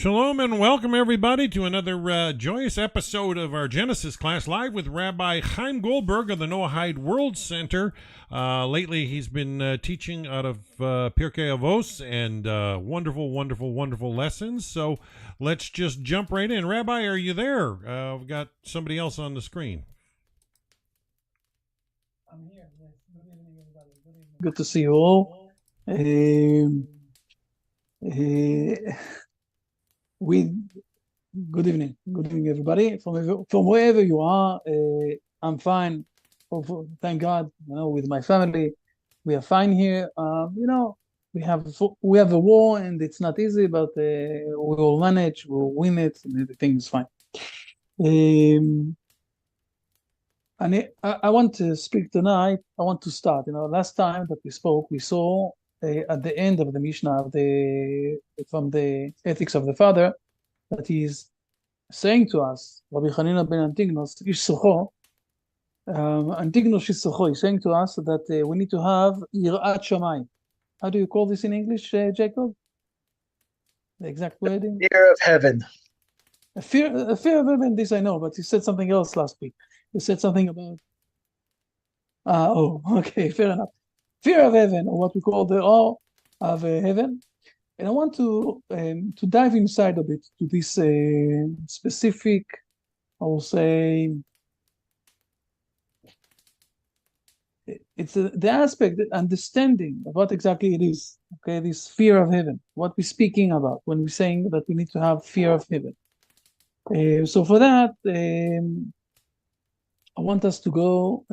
Shalom and welcome everybody to another joyous episode of our Genesis class live with Rabbi Chaim Goldberg of the Noahide World Center. Lately he's been teaching out of Pirkei Avos and wonderful lessons. So let's just jump right in. Rabbi, are you there? We've got somebody else on the screen. I'm here. Yes. Good evening, everybody. Good evening. Good to see you all. Good evening, everybody. From wherever you are, I'm fine. Thank God. With my family, we are fine here. We have a war, and it's not easy, but we will manage. We'll win it, and everything is fine. And I want to speak tonight. I want to start. Last time that we spoke, we saw at the end of the Mishnah from the Ethics of the Father that he's saying to us, Rabbi Hanina ben Antignos, Ish Socho, Antignos Ish Socho, he's saying to us that we need to have Yirat Shamayim. How do you call this in English, Jacob? The exact wording? Fear of heaven. A fear of heaven, this I know, but he said something else last week. He said something about... okay, fair enough. Fear of heaven, or what we call the awe of heaven. And I want to dive inside a bit to this specific, I will say, it's the aspect, the understanding of what exactly it is, okay, this fear of heaven, what we're speaking about when we're saying that we need to have fear of heaven. So for that, I want us to go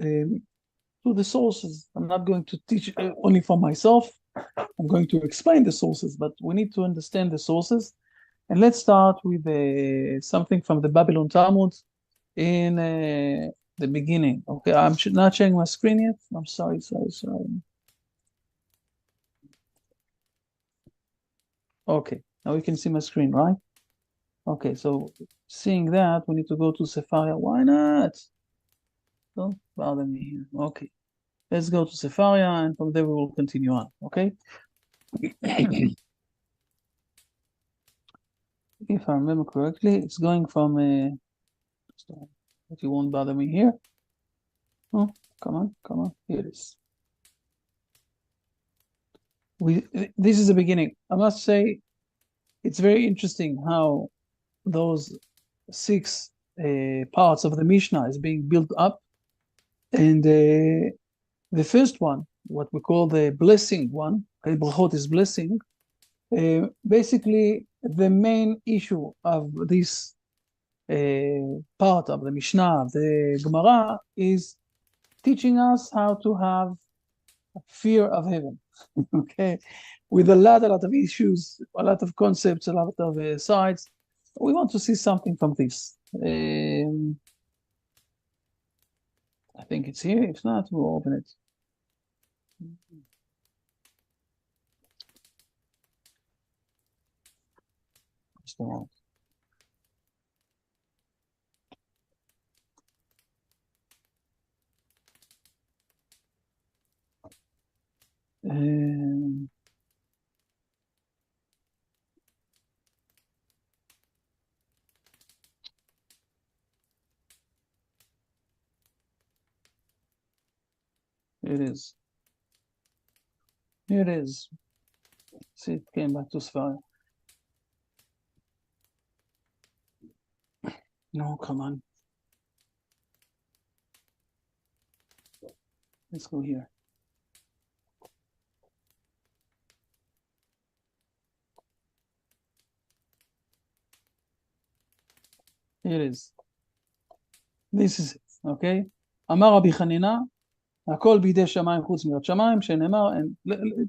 to the sources. I'm not going to teach only for myself. I'm going to explain the sources, but we need to understand the sources. And let's start with something from the Babylon Talmud in the beginning. Okay, I'm not sharing my screen yet. I'm sorry. Okay, now we can see my screen, right? Okay, so seeing that, we need to go to Sefaria. Why not? Don't bother me here. Okay. Let's go to Sefaria, and from there we will continue on, okay? If I remember correctly, it's going from if you won't bother me here. Oh, come on, here it is. This is the beginning. I must say, it's very interesting how those 6 parts of the Mishnah is being built up, and the first one, what we call the blessing one, okay, brachot is blessing. Basically, the main issue of this part of the Mishnah, the Gemara, is teaching us how to have fear of heaven. Okay, with a lot of issues, a lot of concepts, a lot of sides. We want to see something from this. I think it's here. If not, we'll open it. Here it is. See, it came back to Sfar. No, come on. Let's go here. Here it is. This is it, okay? Amar Rabbi Hanina, Hakol bidei shamayim chutz mirat shamayim, shenemar, and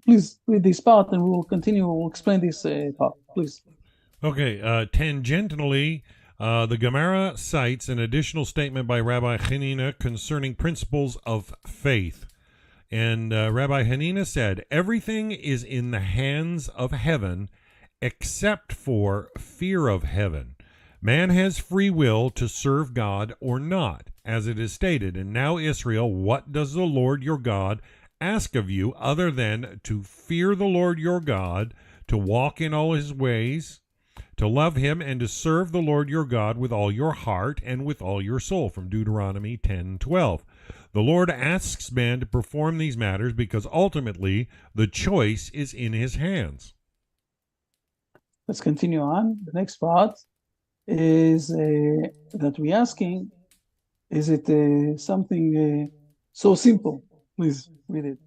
please read this part and we will continue, we'll explain this part, please. Okay, tangentially, the Gemara cites an additional statement by Rabbi Hanina concerning principles of faith. And Rabbi Hanina said, everything is in the hands of heaven except for fear of heaven. Man has free will to serve God or not, as it is stated, and now Israel, what does the Lord your God ask of you other than to fear the Lord your God, to walk in all his ways, to love him and to serve the Lord your God with all your heart and with all your soul, from Deuteronomy 10:12. The Lord asks man to perform these matters because ultimately the choice is in his hands. Let's continue on. The next part is that we're asking, is it something so simple? Please read it.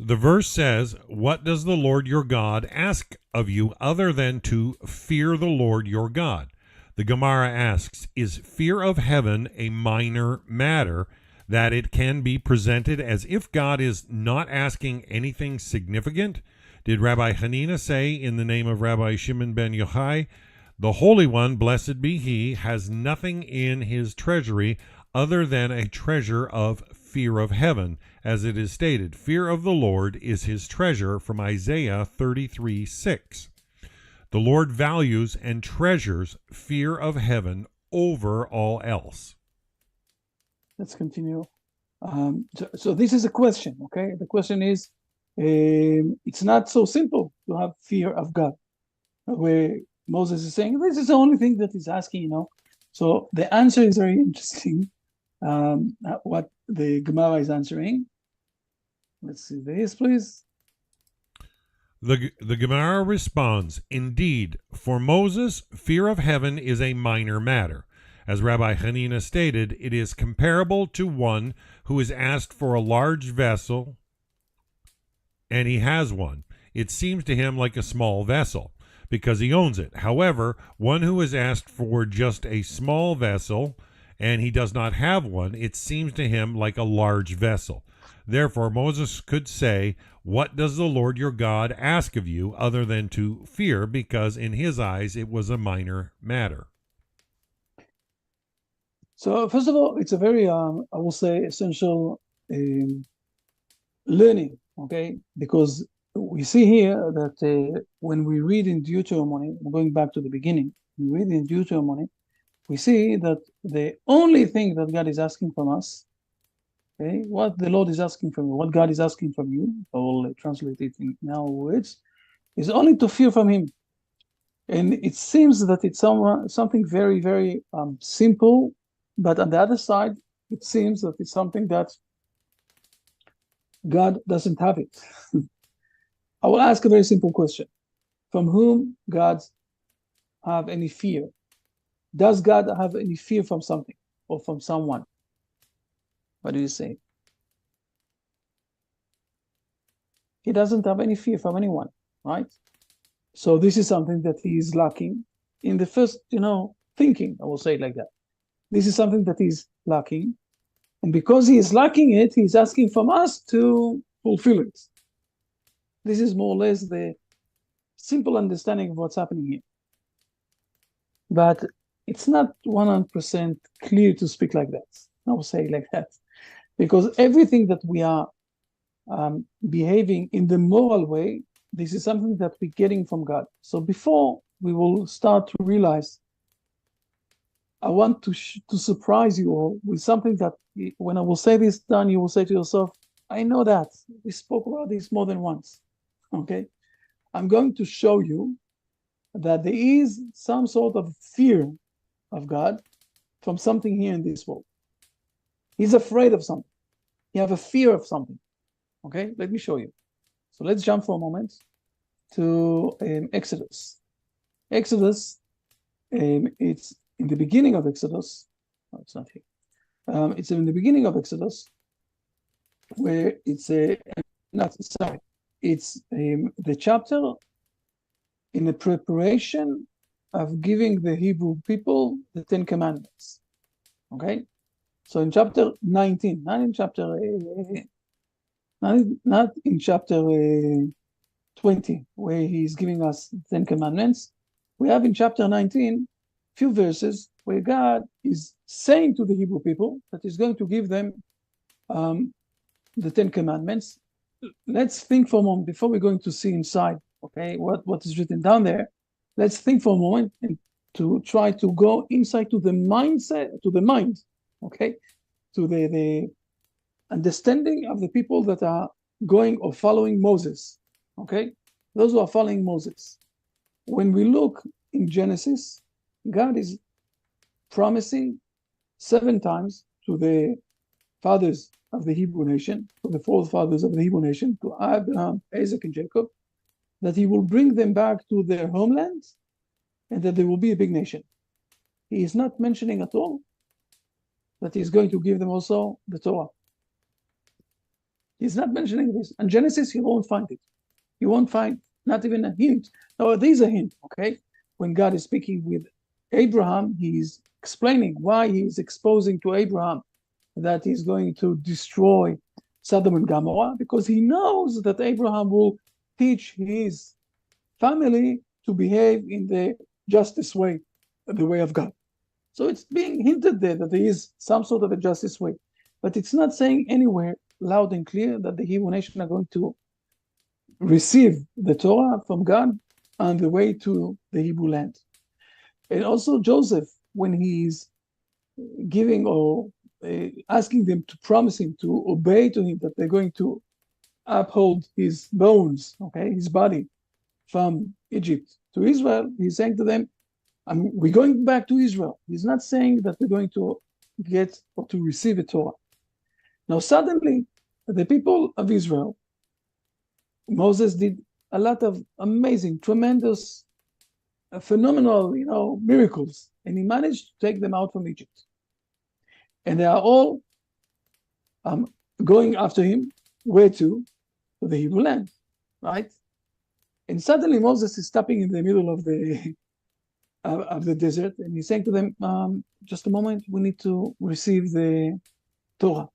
The verse says, "What does the Lord your God ask of you other than to fear the Lord your God?" The Gemara asks, is fear of heaven a minor matter, that it can be presented as if God is not asking anything significant? Did Rabbi Hanina say, in the name of Rabbi Shimon ben Yochai, "The Holy One, blessed be he, has nothing in his treasury other than a treasure of fear of heaven," as it is stated, "Fear of the Lord is his treasure," from Isaiah 33:6. The Lord values and treasures fear of heaven over all else. Let's continue. So this is a question, okay? The question is, it's not so simple to have fear of God, where Moses is saying, this is the only thing that he's asking, So the answer is very interesting, what the Gemara is answering. Let's see this, please. The Gemara responds, "Indeed, for Moses, fear of heaven is a minor matter. As Rabbi Hanina stated, it is comparable to one who is asked for a large vessel, and he has one. It seems to him like a small vessel, because he owns it. However, one who is asked for just a small vessel, and he does not have one, it seems to him like a large vessel. Therefore, Moses could say, 'What does the Lord your God ask of you other than to fear?' because in his eyes it was a minor matter." So first of all, it's a very, I will say, essential learning, okay? Because we see here that when we read in Deuteronomy, going back to the beginning, we read in Deuteronomy, we see that the only thing that God is asking from us, okay, what the Lord is asking from you, what God is asking from you, I will translate it in our words, is only to fear from him. And it seems that it's something very, very simple, but on the other side, it seems that it's something that God doesn't have it. I will ask a very simple question. From whom God have any fear? Does God have any fear from something or from someone? What do you say? He doesn't have any fear from anyone, right? So this is something that he is lacking in the first, thinking, I will say it like that. This is something that he's lacking. And because he is lacking it, he's asking from us to fulfill it. This is more or less the simple understanding of what's happening here. But it's not 100% clear to speak like that. I will say it like that. Because everything that we are behaving in the moral way, this is something that we're getting from God. So before we will start to realize, I want to surprise you all with something that when I will say this, Dan, you will say to yourself, I know that. We spoke about this more than once. Okay? I'm going to show you that there is some sort of fear of God from something here in this world. He's afraid of something. He has a fear of something. Okay? Let me show you. So let's jump for a moment to Exodus. Exodus, it's in the beginning of Exodus. No, it's not here. It's in the beginning of Exodus, where it's it's the chapter in the preparation of giving the Hebrew people the 10 Commandments. Okay, so in chapter 19, not in chapter 20, where he's giving us 10 Commandments. We have in chapter 19 few verses where God is saying to the Hebrew people that he's going to give them the 10 Commandments. Let's think for a moment before we're going to see inside, okay, what is written down there. Let's think for a moment and to try to go inside to the mindset, to the mind, okay, to the understanding of the people that are going or following Moses, okay, those who are following Moses. When we look in Genesis, God is promising 7 times to the fathers of the Hebrew nation, to the forefathers of the Hebrew nation, to Abraham, Isaac, and Jacob, that he will bring them back to their homeland and that there will be a big nation. He is not mentioning at all that he's going to give them also the Torah. He's not mentioning this. In Genesis, you won't find it. You won't find not even a hint. No, there is a hint, okay? When God is speaking with Abraham, he's explaining why he's exposing to Abraham that he's going to destroy Sodom and Gomorrah, because he knows that Abraham will teach his family to behave in the justice way, the way of God. So it's being hinted there that there is some sort of a justice way, but it's not saying anywhere loud and clear that the Hebrew nation are going to receive the Torah from God on the way to the Hebrew land. And also Joseph, when he's giving or asking them to promise him, to obey to him, that they're going to uphold his bones, okay, his body from Egypt to Israel, he's saying to them, we're going back to Israel. He's not saying that we're going to get or to receive a Torah. Now, suddenly, the people of Israel, Moses did a lot of amazing, tremendous, phenomenal, miracles, and he managed to take them out from Egypt. And they are all going after him. Where to? To the Hebrew land, right? And suddenly Moses is stopping in the middle of the desert, and he's saying to them, just a moment, we need to receive the Torah.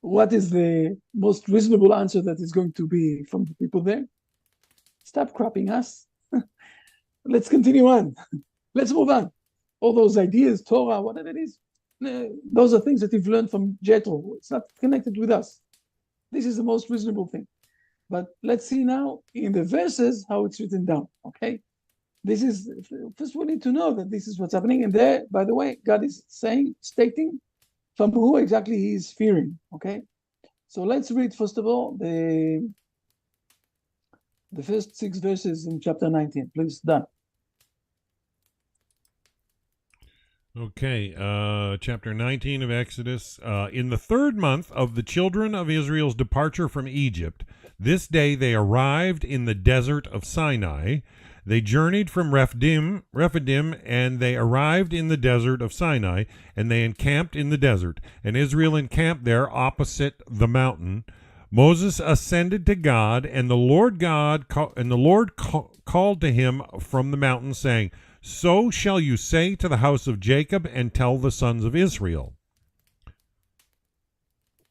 What is the most reasonable answer that is going to be from the people there? Stop crapping us. Let's continue on. Let's move on. All those ideas, Torah, whatever it is, those are things that you've learned from Jethro. It's not connected with us. This is the most reasonable thing. But let's see now in the verses how it's written down, okay? This is, first we need to know that this is what's happening. And there, by the way, God is stating from who exactly he is fearing, okay? So let's read, first of all, the first 6 verses in chapter 19. Please, done. Okay, chapter 19 of Exodus. In the 3rd month of the children of Israel's departure from Egypt, this day they arrived in the desert of Sinai. They journeyed from Rephidim, and they arrived in the desert of Sinai, and they encamped in the desert. And Israel encamped there opposite the mountain. Moses ascended to God, and the Lord called to him from the mountain, saying, "So shall you say to the house of Jacob, and tell the sons of Israel,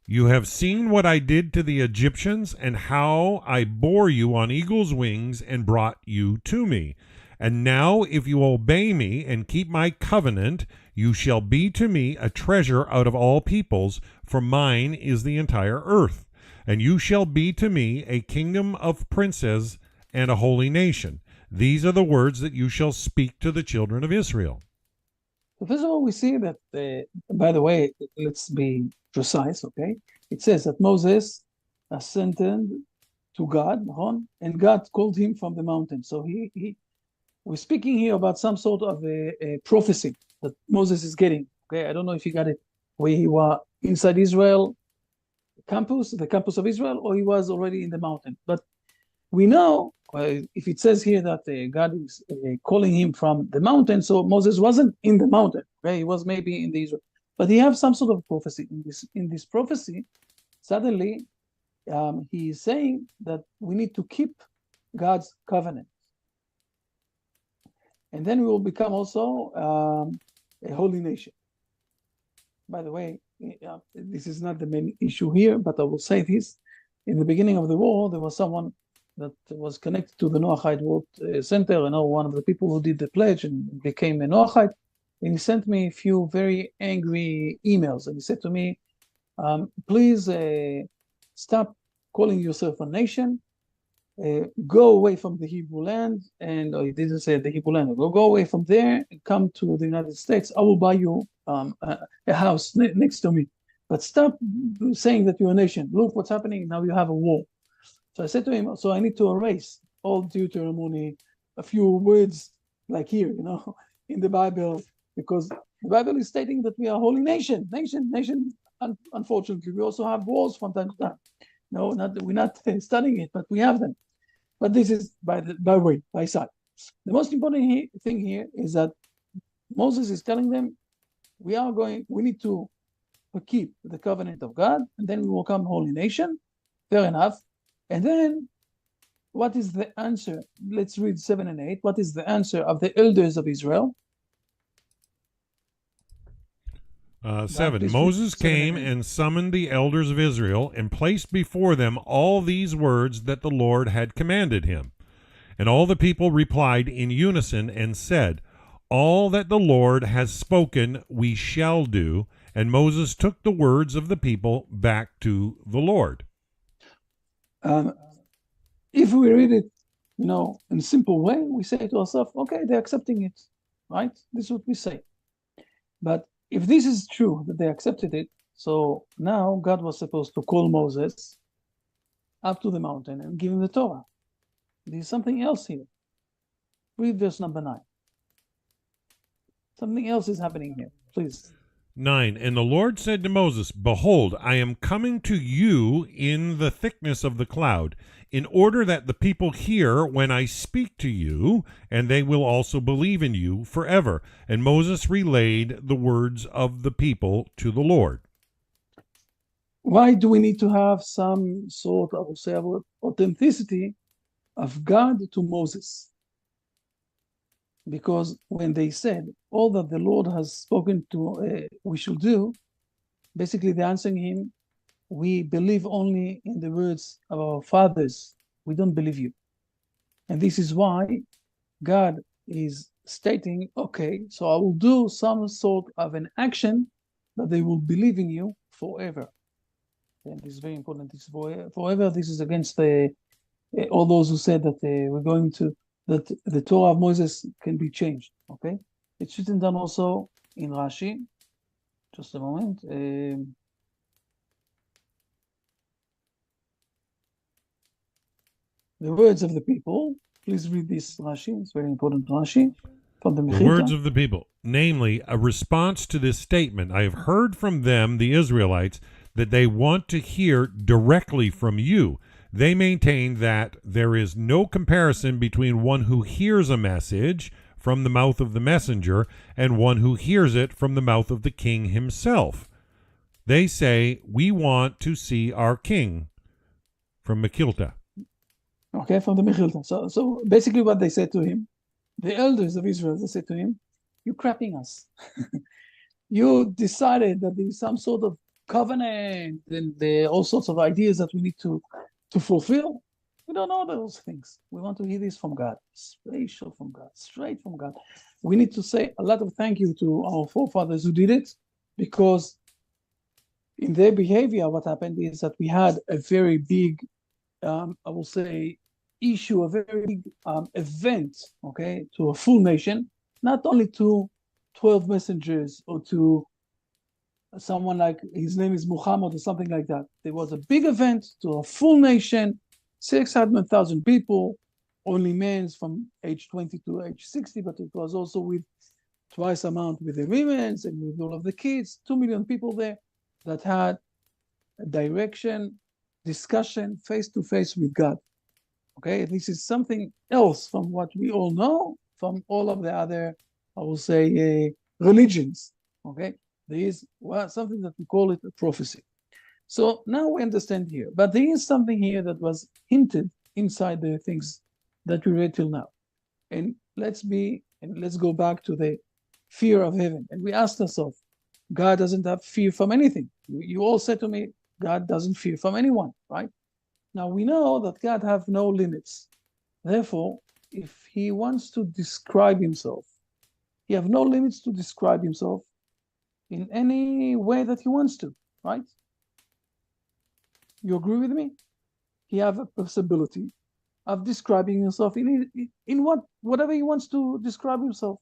you have seen what I did to the Egyptians, and how I bore you on eagle's wings and brought you to me. And now, if you obey me and keep my covenant, you shall be to me a treasure out of all peoples, for mine is the entire earth. And you shall be to me a kingdom of princes and a holy nation. These are the words that you shall speak to the children of Israel." So first of all, we see that, by the way, let's be precise, okay? It says that Moses ascended to God, and God called him from the mountain. So we're speaking here about some sort of a prophecy that Moses is getting, okay? I don't know if he got it where he was inside Israel the campus of Israel, or he was already in the mountain. But we know, if it says here that God is calling him from the mountain, so Moses wasn't in the mountain, okay? He was maybe in the Israel. But he has some sort of prophecy. In this prophecy, suddenly he is saying that we need to keep God's covenant. And then we will become also a holy nation. By the way, this is not the main issue here, but I will say this. In the beginning of the war, there was someone that was connected to the Noahide World Center, one of the people who did the pledge and became a Noahide. And he sent me a few very angry emails. And he said to me, please stop calling yourself a nation. Go away from the Hebrew land. And he didn't say the Hebrew land. Go away from there and come to the United States. I will buy you a house next to me. But stop saying that you're a nation. Look what's happening. Now you have a war. So I said to him, so I need to erase all Deuteronomy a few words like here, in the Bible, because the Bible is stating that we are a holy nation. Unfortunately, we also have wars from time to time. No, we're not studying it, but we have them. But this is by side. The most important thing here is that Moses is telling them, we need to keep the covenant of God, and then we will become holy nation. Fair enough. And then what is the answer? Let's read 7 and 8. What is the answer of the elders of Israel? 7. Moses came and summoned the elders of Israel and placed before them all these words that the Lord had commanded him. And all the people replied in unison and said, all that the Lord has spoken we shall do. And Moses took the words of the people back to the Lord. If we read it, in a simple way, we say to ourselves, okay, they're accepting it, right? This is what we say. But if this is true, that they accepted it, so now God was supposed to call Moses up to the mountain and give him the Torah. There's something else here. Read verse number 9. Something else is happening here, please. 9. And the Lord said to Moses, behold, I am coming to you in the thickness of the cloud, in order that the people hear when I speak to you, and they will also believe in you forever. And Moses relayed the words of the people to the Lord. Why do we need to have some sort of, authenticity of God to Moses? Because when they said all that the Lord has spoken to we should do, basically they're answering him, we believe only in the words of our fathers. We don't believe you. And this is why God is stating, okay, so I will do some sort of an action that they will believe in you forever. And this is very important. This is forever. This is against all those who said that that the Torah of Moses can be changed. Okay, it's written down also in Rashi. Just a moment. The words of the people. Please read this Rashi. It's very important Rashi from the Mechilta. The words of the people, namely a response to this statement. I have heard from them, the Israelites, that they want to hear directly from you. They maintain that there is no comparison between one who hears a message from the mouth of the messenger and one who hears it from the mouth of the king himself. They say, we want to see our king, from Mechilta. Okay, from the Mechilta. So basically what they said to him, the elders of Israel, they said to him, you're crapping us. You decided that there's some sort of covenant and there are all sorts of ideas that we need to fulfill. We don't know those things. We want to hear this from God, special from God, straight from God. We need to say a lot of thank you to our forefathers who did it, because in their behavior, what happened is that we had a very big, I will say, issue, a very big event, okay, to a full nation, not only to 12 messengers or to someone like his name is Muhammad or something like that. There was a big event to a full nation, 600,000 people, only men from age 20 to age 60, but it was also with twice amount with the women and with all of the kids, 2 million people there that had a direction, discussion, face-to-face with God. Okay, this is something else from what we all know from all of the other, I will say, religions. Okay. There is something that we call it a prophecy. So now we understand here. But there is something here that was hinted inside the things that we read till now. And let's go back to the fear of heaven. And we asked ourselves, God doesn't have fear from anything. You all said to me, God doesn't fear from anyone, right? Now we know that God have no limits. Therefore, if he wants to describe himself, he have no limits to describe himself in any way that he wants to, right? You agree with me? He have a possibility of describing himself in whatever he wants to describe himself.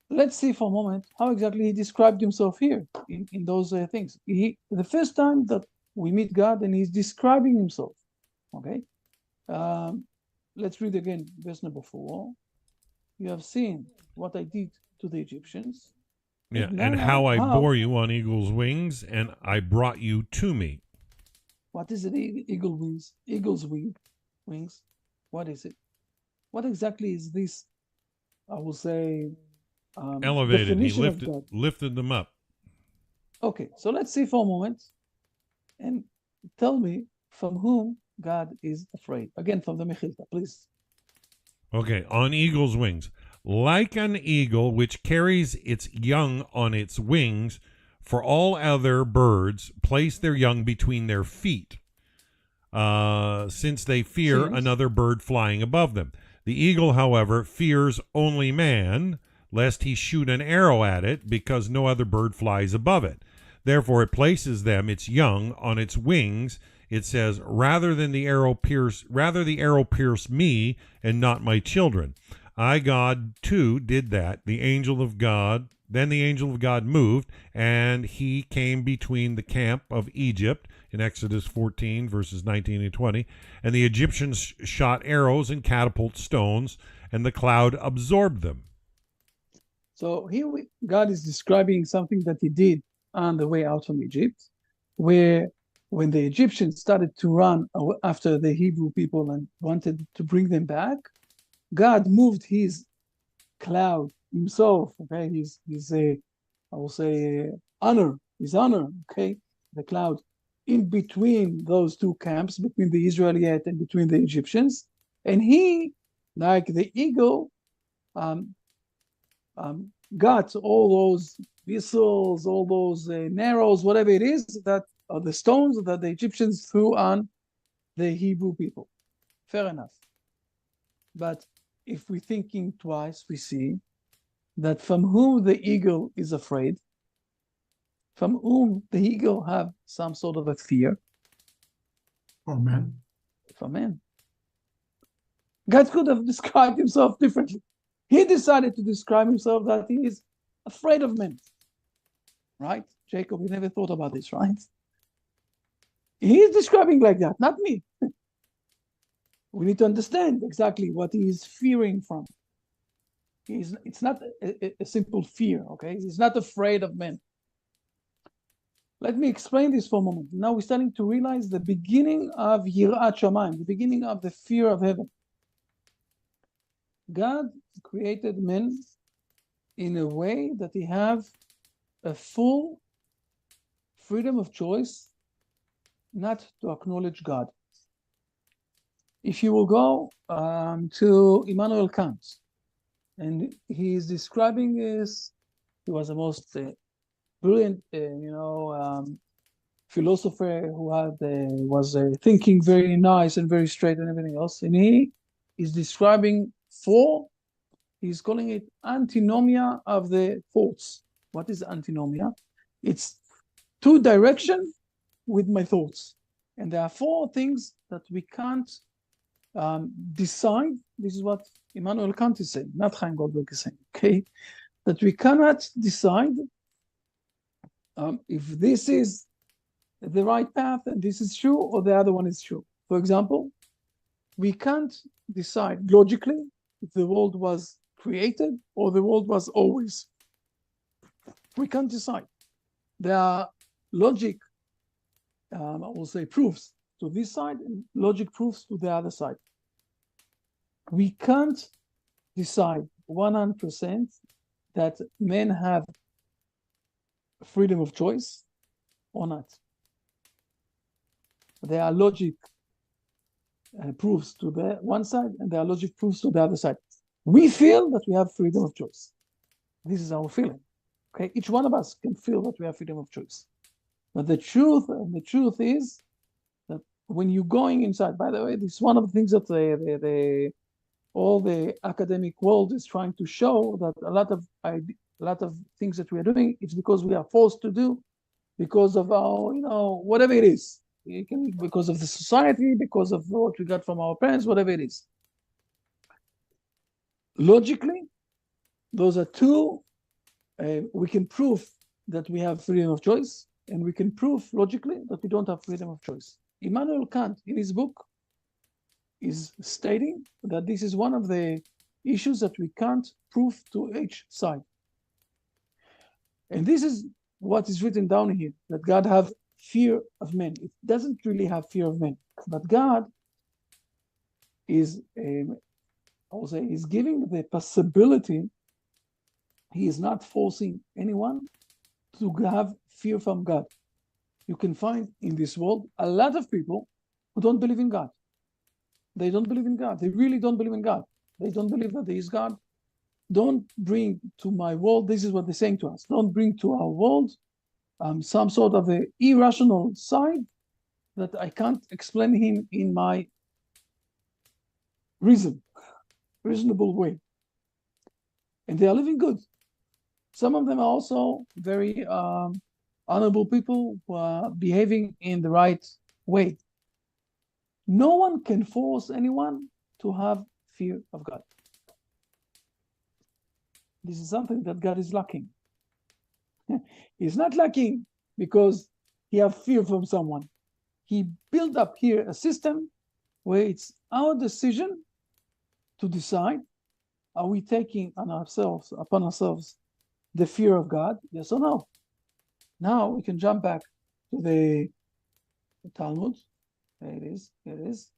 Let's see for a moment how exactly he described himself here in those things. The first time that we meet God and he's describing himself, okay? let's read again verse number 4. You have seen what I did to the Egyptians. Yeah, And and now, how I bore you on eagle's wings, and I brought you to me. What is it? Eagle wings? Eagle's wings? What is it? What exactly is this? I will say Elevated. He definition of God. lifted them up. Okay, so let's see for a moment and tell me from whom God is afraid. Again, from the Mechilta, please. Okay, on eagle's wings. Like an eagle which carries its young on its wings, for all other birds place their young between their feet, since they fear another bird flying above them. The eagle, however, fears only man, lest he shoot an arrow at it, because no other bird flies above it. Therefore it places them, its young, on its wings. It says, rather the arrow pierce me and not my children. I, God, too, did that. Then the angel of God moved, and he came between the camp of Egypt in Exodus 14, verses 19 and 20. And the Egyptians shot arrows and catapult stones, and the cloud absorbed them. So here God is describing something that he did on the way out from Egypt, where when the Egyptians started to run after the Hebrew people and wanted to bring them back, God moved his cloud himself, okay, his I will say his honor, okay, the cloud in between those two camps, between the Israelites and between the Egyptians. And he, like the eagle, got all those missiles, all those arrows, whatever it is, that are the stones that the Egyptians threw on the Hebrew people. Fair enough. But if we're thinking twice, we see that from whom the eagle is afraid, from whom the eagle have some sort of a fear. For men. For men. God could have described himself differently. He decided to describe himself that he is afraid of men. Right? Jacob, you never thought about this, right? He's describing like that, not me. We need to understand exactly what he is fearing from. It's not a simple fear, okay? He's not afraid of men. Let me explain this for a moment. Now we're starting to realize the beginning of Yirat Shamayim, the beginning of the fear of heaven. God created men in a way that he have a full freedom of choice not to acknowledge God. If you will go to Immanuel Kant, and he is describing this, he was the most brilliant, philosopher who was thinking very nice and very straight and everything else. And he is describing he's calling it antinomia of the thoughts. What is antinomia? It's two direction with my thoughts. And there are four things that we can't decide. This is what Immanuel Kant is saying, not Chaim Goldberg is saying, okay? That we cannot decide if this is the right path and this is true or the other one is true. For example, we can't decide logically if the world was created or the world was always. We can't decide. There are logic, I will say, proofs to this side and logic proofs to the other side. We can't decide 100% that men have freedom of choice or not. There are logic proofs to the one side and there are logic proofs to the other side. We feel that we have freedom of choice. This is our feeling. Okay, each one of us can feel that we have freedom of choice. But the truth is that when you're going inside, by the way, this is one of the things that all the academic world is trying to show, that a lot of things that we are doing, it's because we are forced to do, because of our, whatever it is. It can be because of the society, because of what we got from our parents, whatever it is. Logically, those are two. We can prove that we have freedom of choice, and we can prove logically that we don't have freedom of choice. Immanuel Kant, in his book, is stating that this is one of the issues that we can't prove to each side. And this is what is written down here, that God have fear of men. It doesn't really have fear of men, but God is is giving the possibility. He is not forcing anyone to have fear from God. You can find in this world a lot of people who don't believe in God. They don't believe in God. They really don't believe in God. They don't believe that there is God. Don't bring to my world, this is what they're saying to us, don't bring to our world some sort of an irrational side that I can't explain him in my reasonable way. And they are living good. Some of them are also very honorable people who are behaving in the right way. No one can force anyone to have fear of God. This is something that God is lacking. He's not lacking because he has fear from someone. He built up here a system where it's our decision to decide, are we taking upon ourselves the fear of God, yes or no? Now we can jump back to the Talmud. There it is.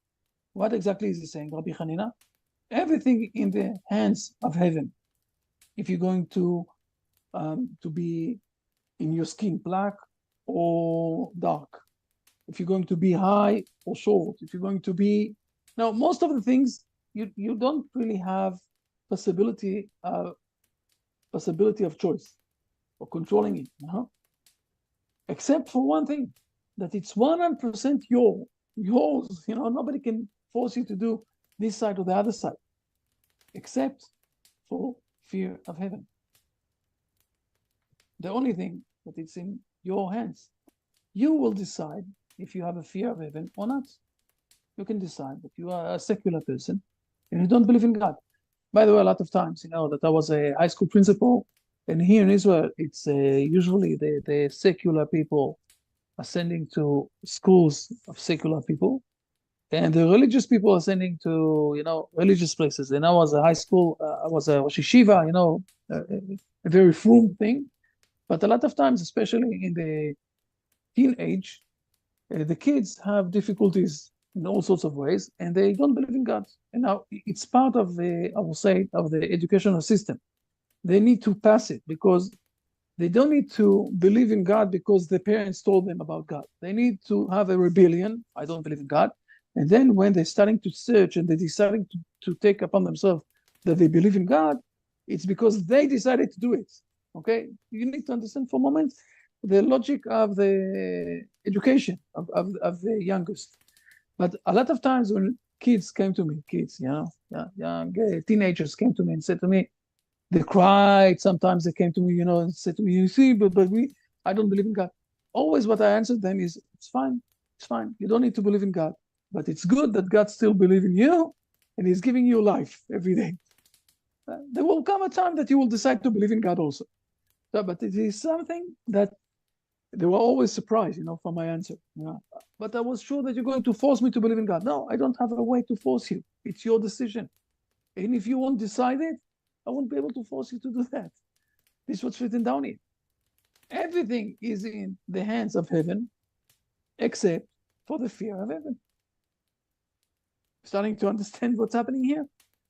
What exactly is he saying, Rabbi Hanina? Everything in the hands of heaven. If you're going to be in your skin black or dark, if you're going to be high or short, if you're going to be... Now, most of the things, you don't really have possibility of choice or controlling it, except for one thing, that it's 100% yours. Nobody can force you to do this side or the other side, except for fear of heaven. The only thing that it's in your hands. You will decide if you have a fear of heaven or not. You can decide that you are a secular person and you don't believe in God. By the way, a lot of times, that I was a high school principal, and here in Israel, it's usually the secular people are sending to schools of secular people, and the religious people are sending to, religious places. And I was a high school, I was a Rosh Yeshiva, a very frum thing. But a lot of times, especially in the teenage, the kids have difficulties in all sorts of ways, and they don't believe in God. And now it's part of the educational system. They need to pass it because they don't need to believe in God because the parents told them about God. They need to have a rebellion. I don't believe in God. And then when they're starting to search and they're deciding to take upon themselves that they believe in God, it's because they decided to do it. Okay? You need to understand for a moment the logic of the education of the youngest. But a lot of times when kids came to me, young teenagers came to me and said to me, they cried. Sometimes they came to me, and said to me, you see, but I don't believe in God. Always what I answered them is, it's fine. You don't need to believe in God. But it's good that God still believes in you and he's giving you life every day. There will come a time that you will decide to believe in God also. But it is something that they were always surprised, from my answer. But I was sure that you're going to force me to believe in God. No, I don't have a way to force you. It's your decision. And if you won't decide it, I won't be able to force you to do that. This is what's written down here. Everything is in the hands of heaven, except for the fear of heaven. Starting to understand what's happening here.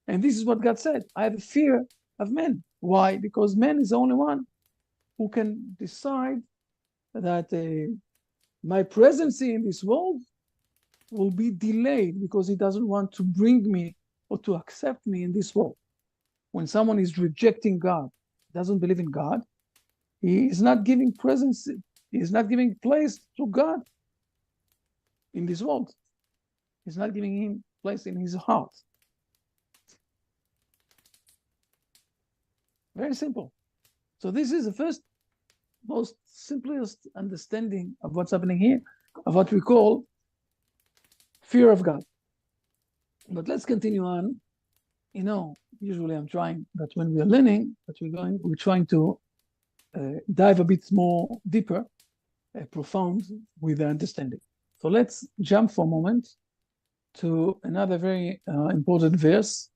And this is what God said. I have a fear of men. Why? Because man is the only one who can decide that my presence in this world will be delayed because he doesn't want to bring me or to accept me in this world. When someone is rejecting God, doesn't believe in God, he is not giving presence, he is not giving place to God in this world. He's not giving him place in his heart. Very simple. So this is the first, most simplest understanding of what's happening here, of what we call fear of God. But let's continue on. Usually I'm trying that when we are learning, that we're trying to dive a bit more deeper, profound with the understanding. So let's jump for a moment to another very important verse,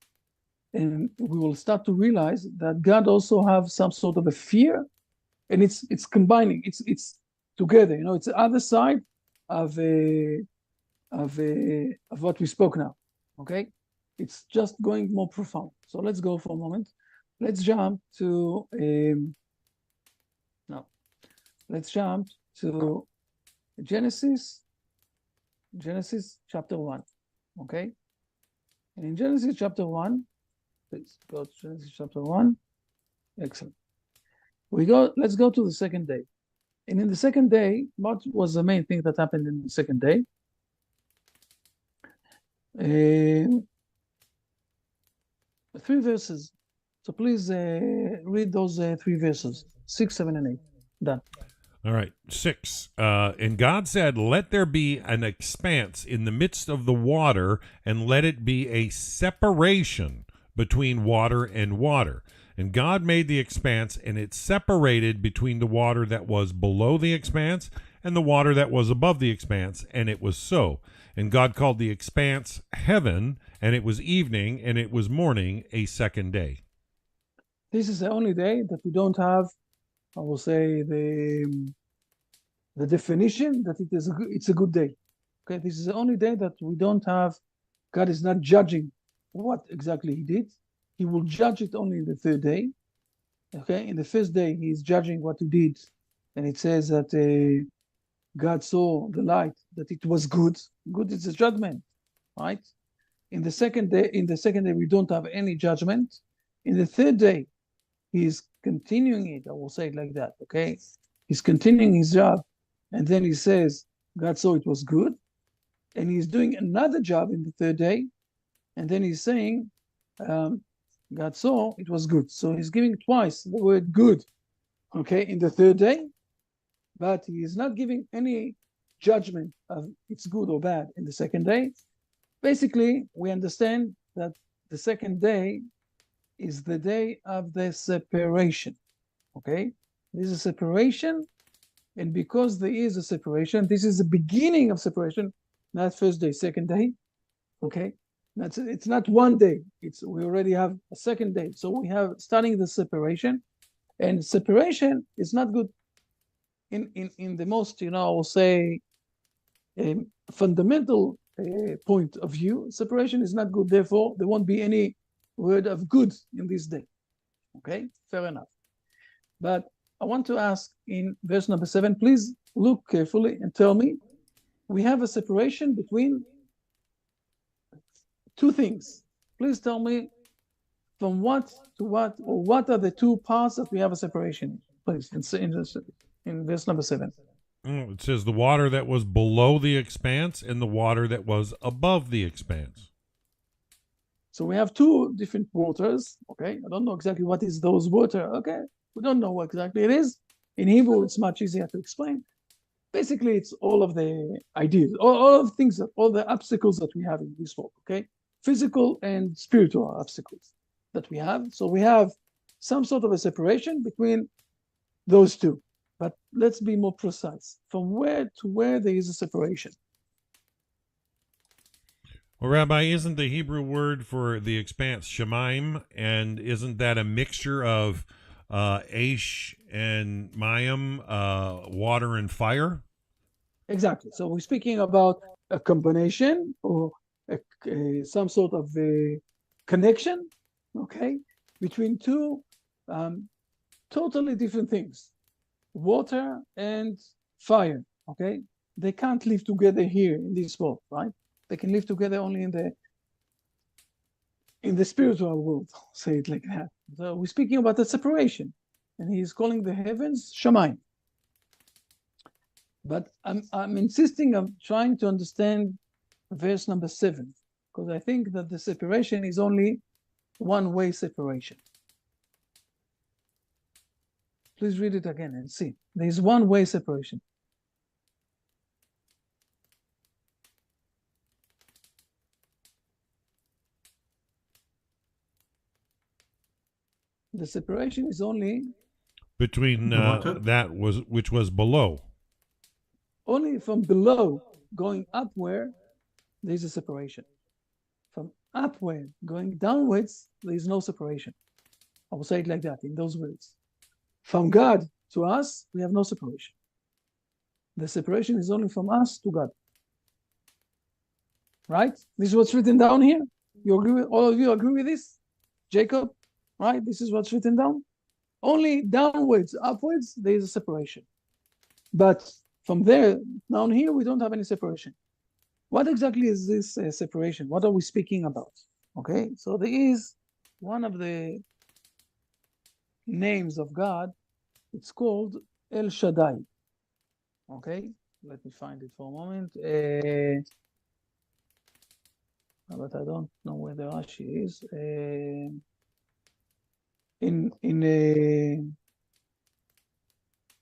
and we will start to realize that God also have some sort of a fear, and it's combining, it's together. You know, it's the other side of what we spoke now. Okay, it's just going more profound. So let's go for a moment. Let's jump to let's jump to Genesis chapter 1. Okay, and in Genesis chapter 1, please go to Genesis chapter 1. Excellent. Let's go to the second day. And in the second day, what was the main thing that happened in the second day? 3 verses. So please read those 3 verses, 6, 7, and 8. Done. All right, 6. And God said, "Let there be an expanse in the midst of the water, and let it be a separation between water and water. And God made the expanse, and it separated between the water that was below the expanse and the water that was above the expanse, and it was so. And God called the expanse heaven, and it was evening, and it was morning, a second day." This is the only day that we don't have, I will say, the definition that it's a good day. Okay, this is the only day that we don't have. God is not judging what exactly he did. He will judge it only in the third day. Okay, in the first day he is judging what he did, and it says that God saw the light, that it was good. Good is a judgment, right? In the second day, we don't have any judgment. In the third day, he is continuing it. I will say it like that. Okay, he's continuing his job, and then he says God saw it was good, and he's doing another job in the third day, and then he's saying God saw it was good. So he's giving twice the word good, okay, in the third day, but he is not giving any judgment of it's good or bad in the second day. Basically, we understand that the second day is the day of the separation, okay? This is a separation, and because there is a separation, this is the beginning of separation, not first day, second day, okay? It's not one day. We already have a second day. So we have starting the separation, and separation is not good in the most, I will say, fundamental point of view. Separation is not good. Therefore, there won't be any word of good in this day. Okay, fair enough. But I want to ask in verse number 7, please look carefully and tell me, we have a separation between 2 things. Please tell me from what to what, or what are the 2 parts that we have a separation? Please, in verse number 7. It says the water that was below the expanse and the water that was above the expanse. So we have 2 different waters. Okay, I don't know exactly what is those water. Okay, we don't know what exactly it is. In Hebrew, it's much easier to explain. Basically, it's all of the ideas, all of the things, all the obstacles that we have in this world. Okay, physical and spiritual obstacles that we have. So we have some sort of a separation between those 2. But let's be more precise. From where to where there is a separation? Well, Rabbi, isn't the Hebrew word for the expanse Shemaim, and isn't that a mixture of Aish and Mayim, water and fire? Exactly. So we're speaking about a combination or some sort of a connection, okay, between 2 totally different things, water and fire, okay? They can't live together here in this world, right? They can live together only in the spiritual world, say it like that. So we're speaking about the separation, and he's calling the heavens Shamayim. But I'm insisting on trying to understand verse number 7, because I think that the separation is only one-way separation. Please read it again and see. There is one-way separation. The separation is only between which was below. Only from below going up where there is a separation. upward, going downwards, there is no separation. I will say it like that, in those words. From God to us, we have no separation. The separation is only from us to God. Right? This is what's written down here. You agree with, all of you agree with this? Jacob, right? This is what's written down. Only downwards, upwards, there is a separation. But from there, down here, we don't have any separation. What exactly is this separation? What are we speaking about? Okay, so there is one of the names of God. It's called El Shaddai. Okay, let me find it for a moment. But I don't know where the Rashi is.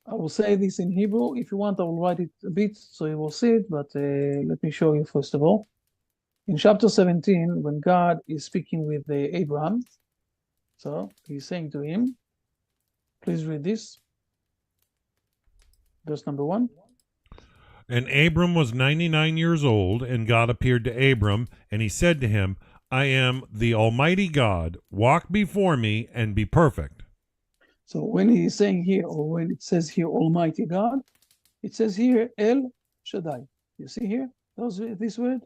I will say this in Hebrew. If you want, I will write it a bit so you will see it, but let me show you first of all. In chapter 17, when God is speaking with Abraham, so he's saying to him, please read this. Verse number 1. And Abram was 99 years old, and God appeared to Abram, and he said to him, I am the Almighty God. Walk before me and be perfect. So when he's saying here, or when it says here, Almighty God, it says here, El Shaddai. You see here, this word?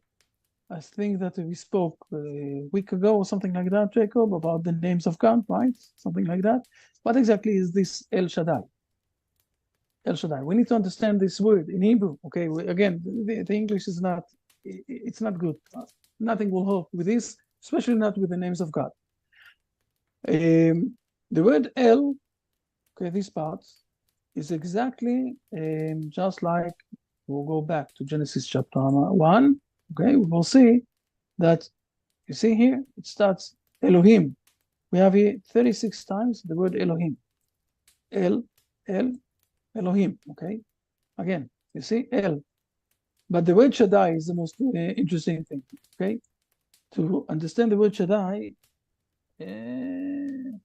I think that we spoke a week ago or something like that, Jacob, about the names of God, right? Something like that. What exactly is this El Shaddai? El Shaddai. We need to understand this word in Hebrew. Okay, again, the English is not, it's not good. Nothing will help with this, especially not with the names of God. The word El, okay, this part is exactly just like, we'll go back to Genesis chapter 1. Okay, we will see that, you see here, it starts Elohim. We have here 36 times the word Elohim. El, Elohim, okay? Again, you see, El. But the word Shaddai is the most interesting thing, okay? To understand the word Shaddai, I'll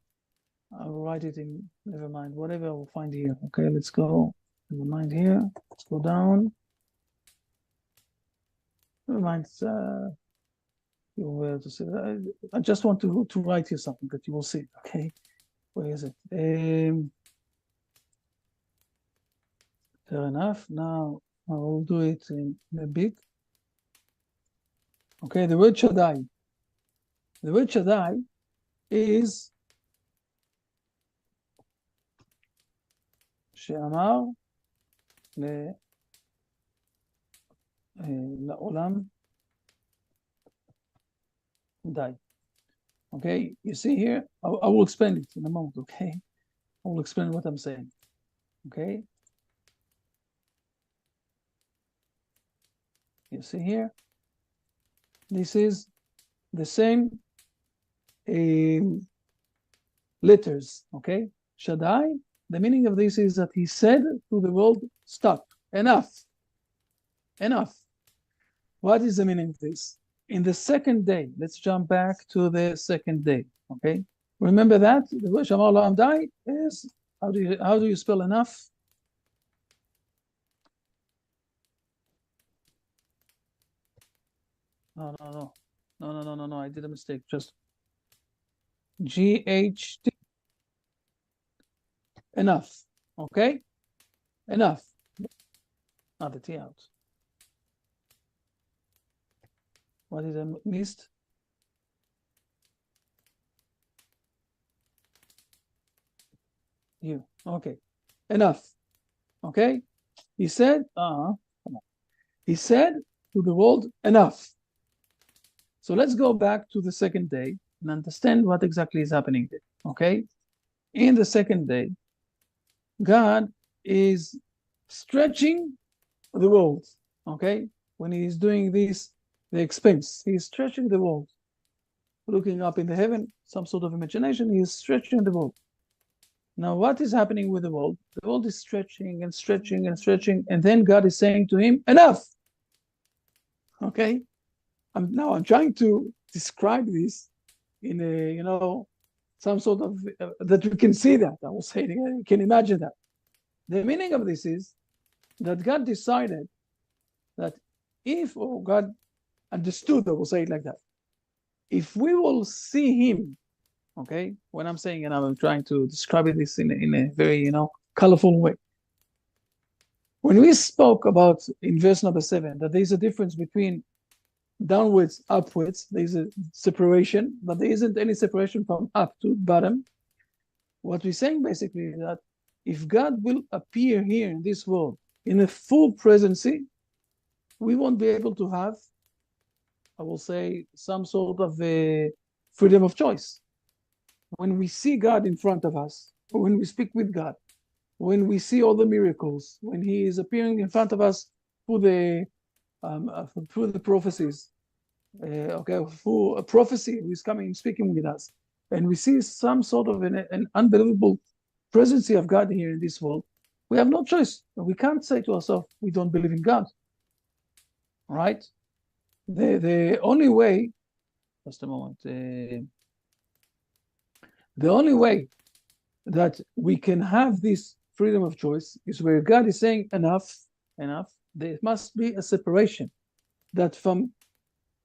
write it in, never mind, whatever I will find here. Okay, let's go, never mind here, let's go down. Never mind, you will to see. I just want to write here something that you will see, okay? Where is it? Fair enough. Now I will do it in a big. Okay, the word Shaddai. The word Shaddai is שאמר לעולם די. Okay, you see here, I will explain it in a moment, okay? I will explain what I'm saying, okay? You see here, this is the same letters, okay? Shaddai, the meaning of this is that he said to the world, stop, enough, enough. What is the meaning of this? In the second day, let's jump back to the second day, okay? Remember that? The word Shamar La'am Dai is, how do you spell enough? No, I did a mistake. Just GHT. Enough. Okay? Enough. Not the T out. What did I missed? You. Okay. Enough. Okay? He said, he said to the world, enough. So let's go back to the second day and understand what exactly is happening there. Okay? In the second day, God is stretching the world. Okay? When he is doing this, the expense, he is stretching the world. Looking up in the heaven, some sort of imagination, he is stretching the world. Now, what is happening with the world? The world is stretching and stretching and stretching, and then God is saying to him, enough! Okay? I'm trying to describe this in a, some sort of, that you can see that. I will say it again, you can imagine that. The meaning of this is that God decided that if, or God understood, I will say it like that, if we will see him, okay, when I'm saying, and I'm trying to describe this in a very, colorful way. When we spoke about in verse number 7, that there's a difference between downwards, upwards, there's a separation, but there isn't any separation from up to bottom. What we're saying basically is that if God will appear here in this world in a full presency, we won't be able to have, I will say, some sort of a freedom of choice. When we see God in front of us, when we speak with God, when we see all the miracles, when he is appearing in front of us through the prophecies, through a prophecy who is coming and speaking with us, and we see some sort of an unbelievable presence of God here in this world, we have no choice. We can't say to ourselves, we don't believe in God. Right? The only way, just a moment, the only way that we can have this freedom of choice is where God is saying enough, there must be a separation, that from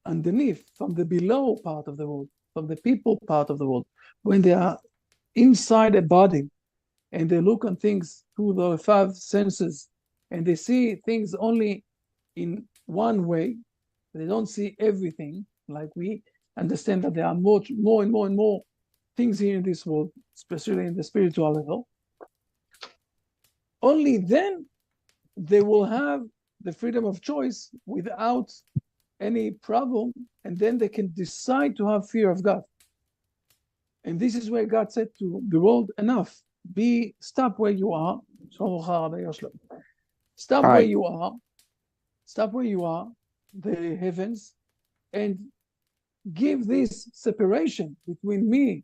underneath, from the below part of the world, from the people part of the world, when they are inside a body and they look on things through the five senses and they see things only in one way, they don't see everything, like we understand that there are more and more things here in this world, especially in the spiritual level. Only then they will have the freedom of choice without any problem, and then they can decide to have fear of God. And this is where God said to the world, enough, stop where you are. Stop where you are. Stop where you are, the heavens, and give this separation between me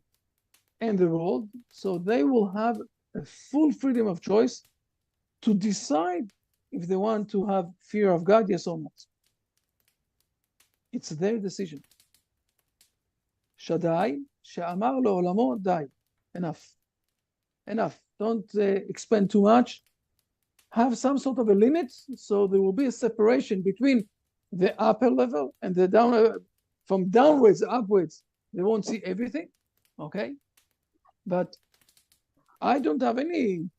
and the world, so they will have a full freedom of choice to decide if they want to have fear of God, yes or not. It's their decision. Shaddai, she'amar le'olamo dai. Enough. Don't expend too much. Have some sort of a limit, so there will be a separation between the upper level and the down. From downwards, upwards, they won't see everything, okay? But I don't have any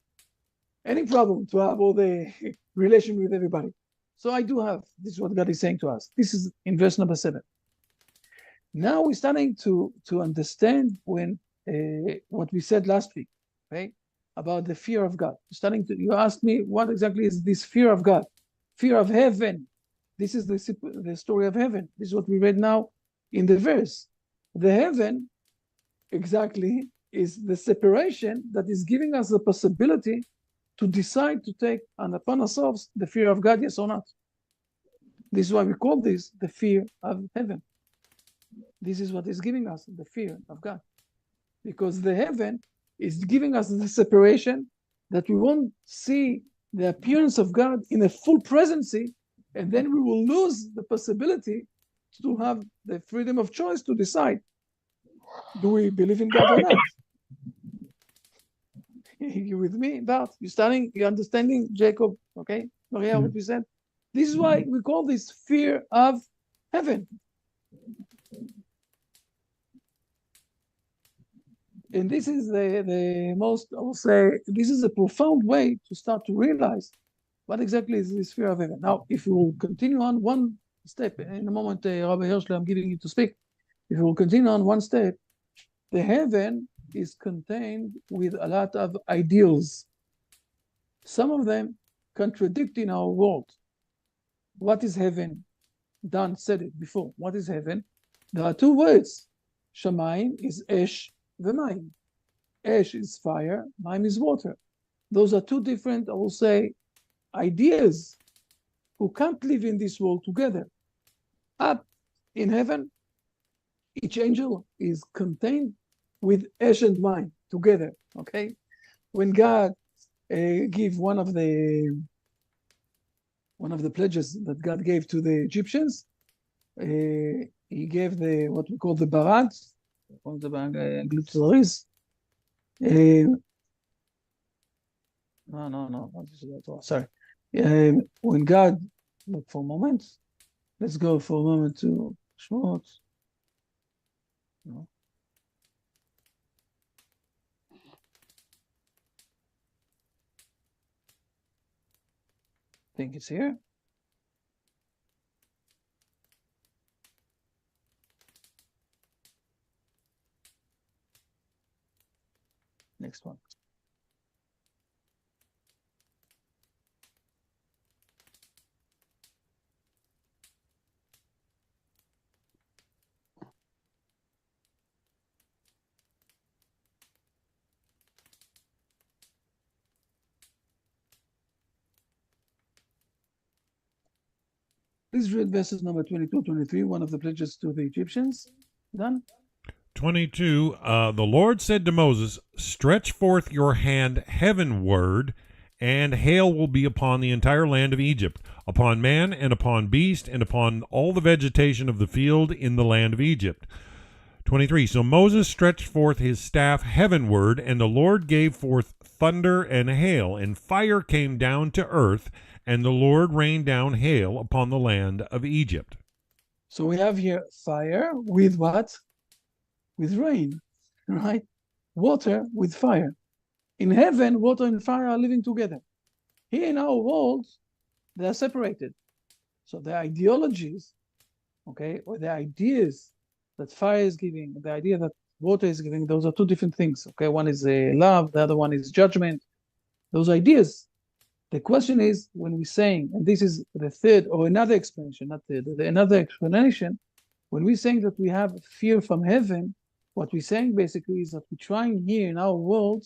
problem to have all the relation with everybody. So I do have, this is what God is saying to us. This is in verse number 7. Now we're starting to understand when what we said last week, okay, about the fear of God. You asked me, what exactly is this fear of God? Fear of heaven. This is the story of heaven. This is what we read now in the verse. The heaven, exactly, is the separation that is giving us the possibility to decide to take upon ourselves the fear of God, yes or not. This is why we call this the fear of heaven. This is what is giving us the fear of God. Because the heaven is giving us the separation that we won't see the appearance of God in a full presency, and then we will lose the possibility to have the freedom of choice to decide, do we believe in God or not? You with me, Bart? You're understanding, Jacob? Okay, Maria, what we said? This is why we call this fear of heaven. And this is the most, I will say, this is a profound way to start to realize what exactly is this fear of heaven. Now, if we will continue on one step, in a moment, Rabbi Hirschler, I'm giving you to speak. If we will continue on one step, the heaven is contained with a lot of ideals. Some of them contradict in our world. What is heaven? Dan said it before. What is heaven? There are two words. Shamayim is esh v'mayim. Esh is fire, mayim is water. Those are two different, I will say, ideas who can't live in this world together. Up in heaven, each angel is contained with esh and mayim together. Okay, when God gave one of the pledges that God gave to the Egyptians, he gave what we call the barad, sorry. When God, look for a moment, let's go for a moment to Shmot. No. Think it's here. Next one. Please read verses number 22, 23, one of the pledges to the Egyptians. Done? 22, the Lord said to Moses, stretch forth your hand heavenward, and hail will be upon the entire land of Egypt, upon man and upon beast, and upon all the vegetation of the field in the land of Egypt. 23, so Moses stretched forth his staff heavenward, and the Lord gave forth thunder and hail, and fire came down to earth, and the Lord rained down hail upon the land of Egypt. So we have here fire with what? With rain, right? Water with fire. In heaven, water and fire are living together. Here in our world, they are separated. So the ideologies, okay, or the ideas that fire is giving, the idea that water is giving, those are two different things, okay? One is love, the other one is judgment. Those ideas. The question is, when we're saying, and this is the third or another explanation, not third, another explanation, when we're saying that we have fear from heaven, what we're saying basically is that we're trying here in our world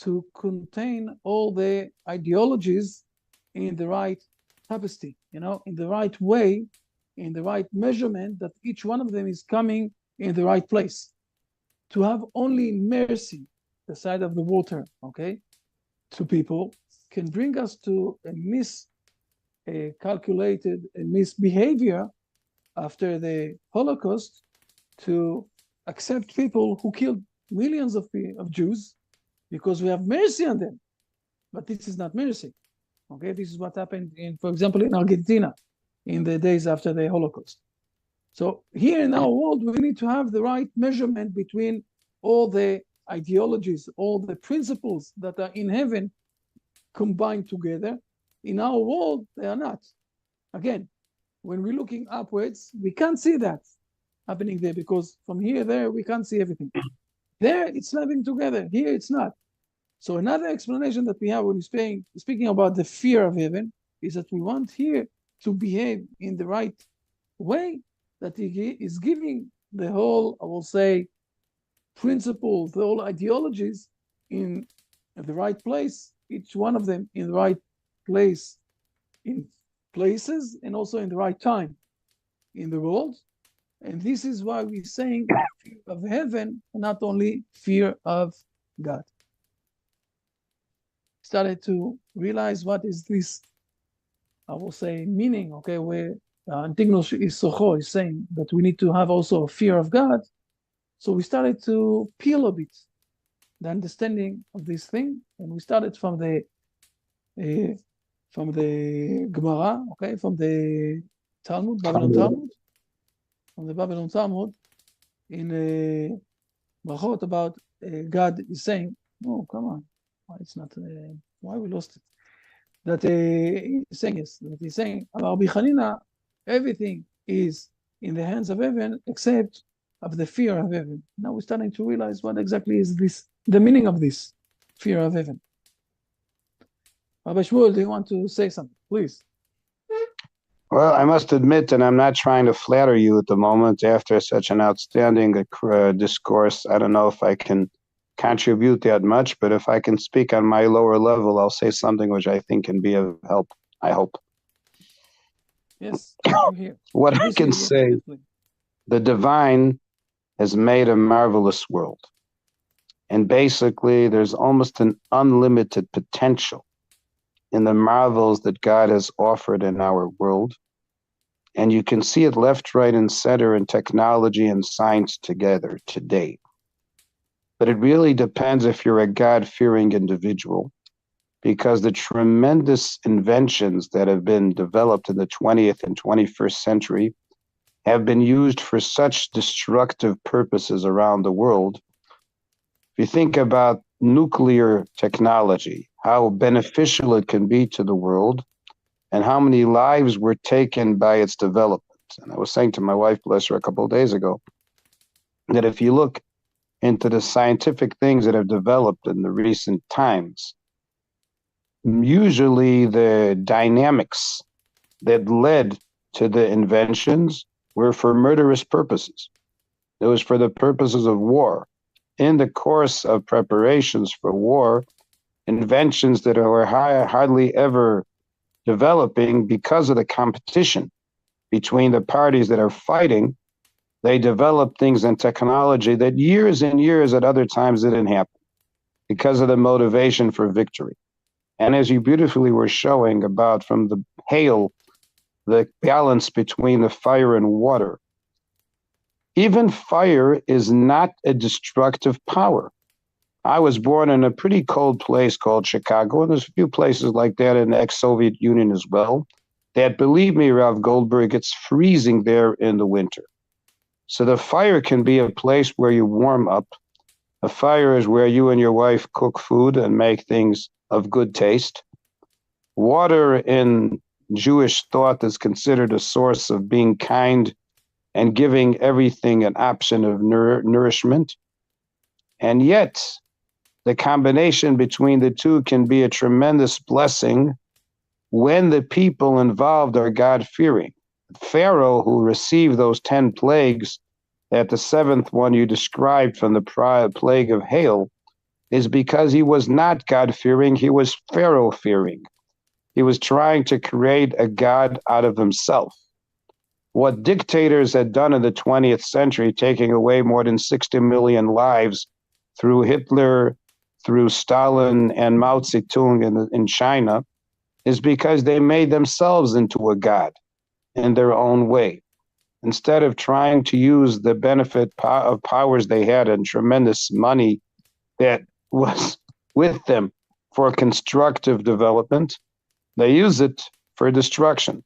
to contain all the ideologies in the right capacity, in the right way, in the right measurement, that each one of them is coming in the right place. To have only mercy, the side of the water, okay, to people, can bring us to a miscalculated misbehavior after the Holocaust, to accept people who killed millions of Jews because we have mercy on them. But this is not mercy. Okay, this is what happened for example, in Argentina in the days after the Holocaust. So here in our world, we need to have the right measurement between all the ideologies, all the principles that are in heaven combined together. In our world, they are not. Again, when we're looking upwards, we can't see that happening there, because from here there we can't see everything. There it's living together, here it's not. So another explanation that we have when we're speaking about the fear of heaven is that we want here to behave in the right way, that he is giving the whole, I will say, principles, the whole ideologies in the right place, each one of them in the right place, in places, and also in the right time in the world. And this is why we're saying fear of heaven, not only fear of God. Started to realize what is this, I will say, meaning, okay, where Antignos Isocho is saying that we need to have also a fear of God. So we started to peel a bit the understanding of this thing, and we started from the Gemara, okay, from the Talmud, Babylon Talmud, from the Babylon Talmud, in Brachot about God is saying, oh, come on, why it's not, why we lost it? That he's saying is, that he's saying, Rabbi Chanina, everything is in the hands of heaven except of the fear of heaven. Now we're starting to realize what exactly is this, the meaning of this fear of heaven. Rabbi Shmuel, do you want to say something, please? Well, I must admit that I'm not trying to flatter you at the moment after such an outstanding discourse. I don't know if I can contribute that much, but if I can speak on my lower level, I'll say something which I think can be of help, I hope. Yes, I'm here. What I can say, the divine has made a marvelous world. And basically, there's almost an unlimited potential in the marvels that God has offered in our world. And you can see it left, right, and center in technology and science together today. But it really depends if you're a God-fearing individual, because the tremendous inventions that have been developed in the 20th and 21st century have been used for such destructive purposes around the world. If you think about nuclear technology, how beneficial it can be to the world, and how many lives were taken by its development. And I was saying to my wife, bless her, a couple of days ago, that if you look into the scientific things that have developed in the recent times, usually the dynamics that led to the inventions were for murderous purposes. It was for the purposes of war. In the course of preparations for war, inventions that were hardly ever developing because of the competition between the parties that are fighting, they develop things in technology that years and years at other times didn't happen because of the motivation for victory. And as you beautifully were showing about from the hail, the balance between the fire and water, even fire is not a destructive power. I was born in a pretty cold place called Chicago, and there's a few places like that in the ex-Soviet Union as well, that, believe me, Rav Goldberg, it's freezing there in the winter. So the fire can be a place where you warm up. A fire is where you and your wife cook food and make things of good taste. Water in Jewish thought is considered a source of being kind and giving everything an option of nourishment. And yet, the combination between the two can be a tremendous blessing when the people involved are God-fearing. Pharaoh, who received those 10 plagues, at the 7th one you described from the plague of hail, is because he was not God-fearing, he was Pharaoh-fearing. He was trying to create a God out of himself. What dictators had done in the 20th century, taking away more than 60 million lives through Hitler, through Stalin and Mao Zedong in China, is because they made themselves into a god in their own way. Instead of trying to use the benefit of powers they had and tremendous money that was with them for constructive development, they use it for destruction.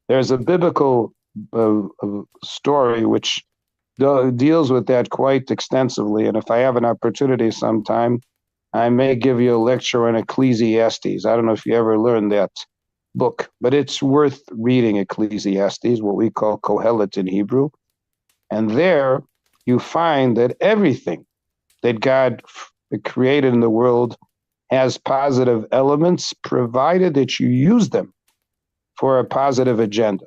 There's a biblical story which deals with that quite extensively, and if I have an opportunity sometime, I may give you a lecture on Ecclesiastes. I don't know if you ever learned that book, but it's worth reading Ecclesiastes, what we call Kohelet in Hebrew. And there you find that everything that God created in the world has positive elements, provided that you use them for a positive agenda.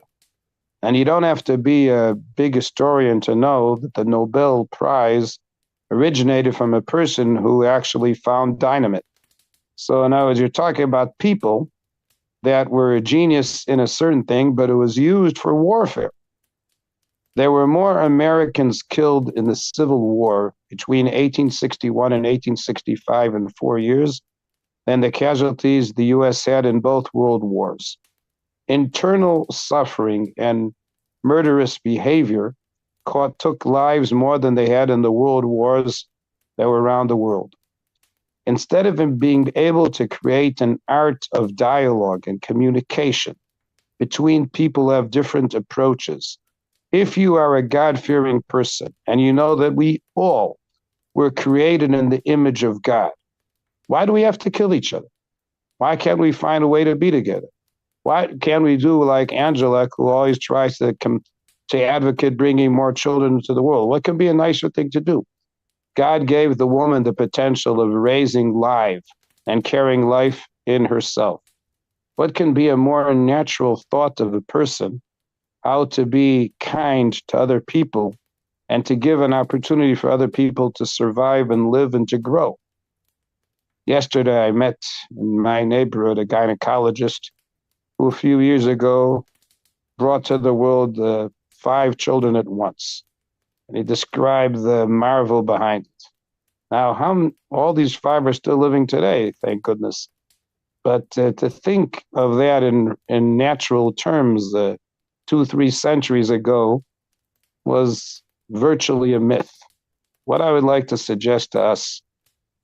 And you don't have to be a big historian to know that the Nobel Prize originated from a person who actually found dynamite. So in other words, you're talking about people that were a genius in a certain thing, but it was used for warfare. There were more Americans killed in the Civil War between 1861 and 1865 in 4 years than the casualties the U.S. had in both world wars. Internal suffering and murderous behavior took lives more than they had in the world wars that were around the world. Instead of being able to create an art of dialogue and communication between people who have different approaches, if you are a God-fearing person and you know that we all were created in the image of God, why do we have to kill each other? Why can't we find a way to be together? Why can't we do like Angela, who always tries to advocate bringing more children into the world? What can be a nicer thing to do? God gave the woman the potential of raising life and carrying life in herself. What can be a more natural thought of a person, how to be kind to other people and to give an opportunity for other people to survive and live and to grow? Yesterday, I met in my neighborhood a gynecologist who a few years ago brought to the world 5 children at once. And he described the marvel behind it. Now, all these 5 are still living today, thank goodness. But to think of that in natural terms 2-3 centuries ago was virtually a myth. What I would like to suggest to us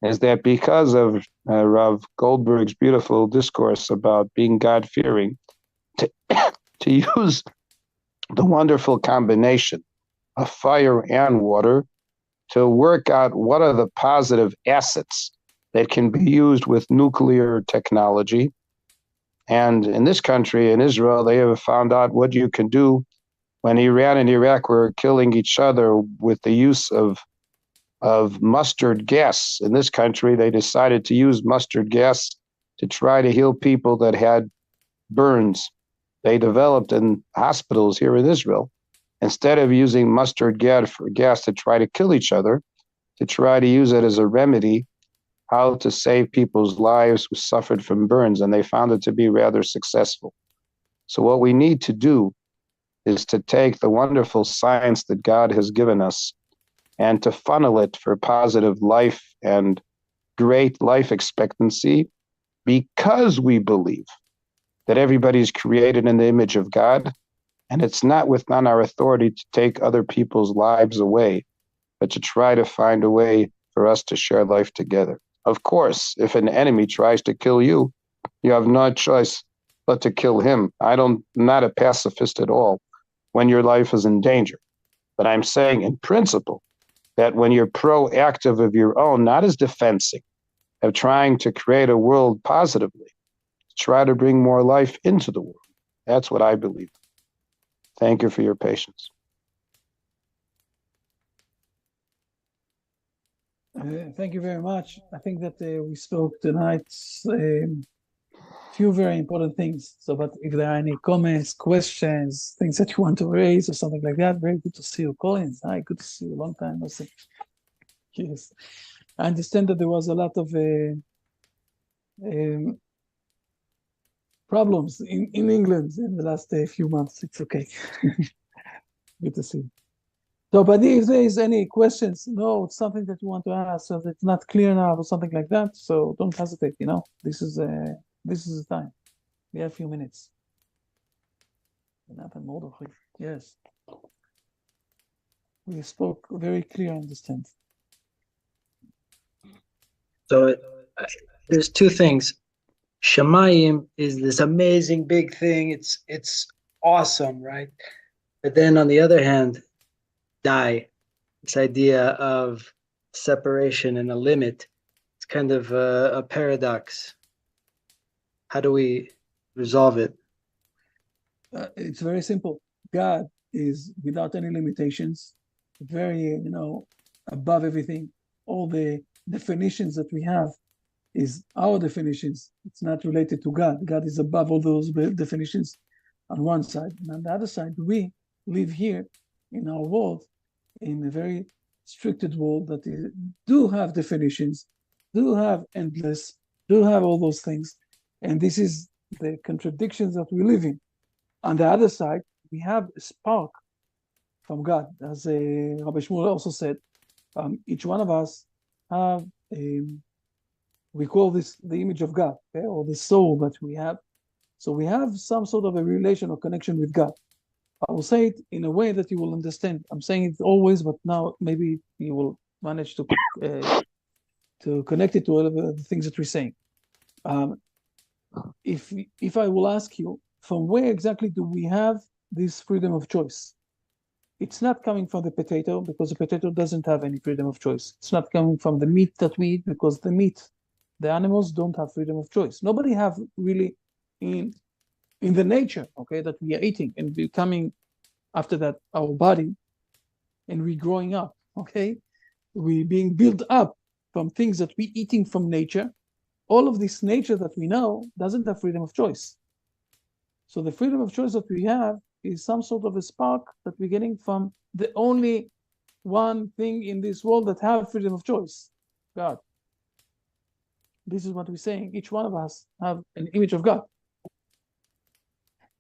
is that because of Rav Goldberg's beautiful discourse about being God-fearing, to use the wonderful combination of fire and water to work out what are the positive assets that can be used with nuclear technology. And in this country, in Israel, they have found out what you can do when Iran and Iraq were killing each other with the use of mustard gas. In this country, they decided to use mustard gas to try to heal people that had burns. They developed in hospitals here in Israel, instead of using mustard gas to try to kill each other, to try to use it as a remedy, how to save people's lives who suffered from burns, and they found it to be rather successful. So what we need to do is to take the wonderful science that God has given us and to funnel it for positive life and great life expectancy, because we believe that everybody is created in the image of God, and it's not within our authority to take other people's lives away, but to try to find a way for us to share life together. Of course, if an enemy tries to kill you, you have no choice but to kill him. I'm not a pacifist at all when your life is in danger. But I'm saying in principle that when you're proactive of your own, not as defensive, of trying to create a world positively, try to bring more life into the world. That's what I believe. Thank you for your patience. Thank you very much. I think that we spoke tonight few very important things. So, but if there are any comments, questions, things that you want to raise or something like that, very good to see you, Collins. Hi, good to see you. Long time no see. Yes, I understand that there was a lot of problems in England in the last few months. It's okay. Good to see you. So, but if there is any questions, no, it's something that you want to ask, so it's not clear now or something like that, so don't hesitate. You know, this is the time. We have a few minutes. Yes, we spoke very clear. Understand. So there's two things. Shamayim is this amazing big thing. It's awesome, right? But then on the other hand, this idea of separation and a limit, it's kind of a paradox. How do we resolve it? It's very simple. God is without any limitations, very, above everything. All the definitions that we have is our definitions. It's not related to God. God is above all those definitions on one side. And on the other side, we live here in our world, in a very restricted world that do have definitions, do have endless, do have all those things. And this is the contradictions that we live in. On the other side, we have a spark from God. As Rabbi Shmuel also said, each one of us have we call this the image of God, okay, or the soul that we have. So we have some sort of a relation or connection with God. I will say it in a way that you will understand. I'm saying it always, but now maybe you will manage to connect it to all of the things that we're saying. If I will ask you, from where exactly do we have this freedom of choice? It's not coming from the potato, because the potato doesn't have any freedom of choice. It's not coming from the meat that we eat, because the animals don't have freedom of choice. Nobody have really in the nature, okay, that we are eating and becoming after that our body, and we growing up, okay, we being built up from things that we eating from nature. All of this nature that we know doesn't have freedom of choice. So the freedom of choice that we have is some sort of a spark that we're getting from the only one thing in this world that have freedom of choice, God. This is what we're saying. Each one of us have an image of God.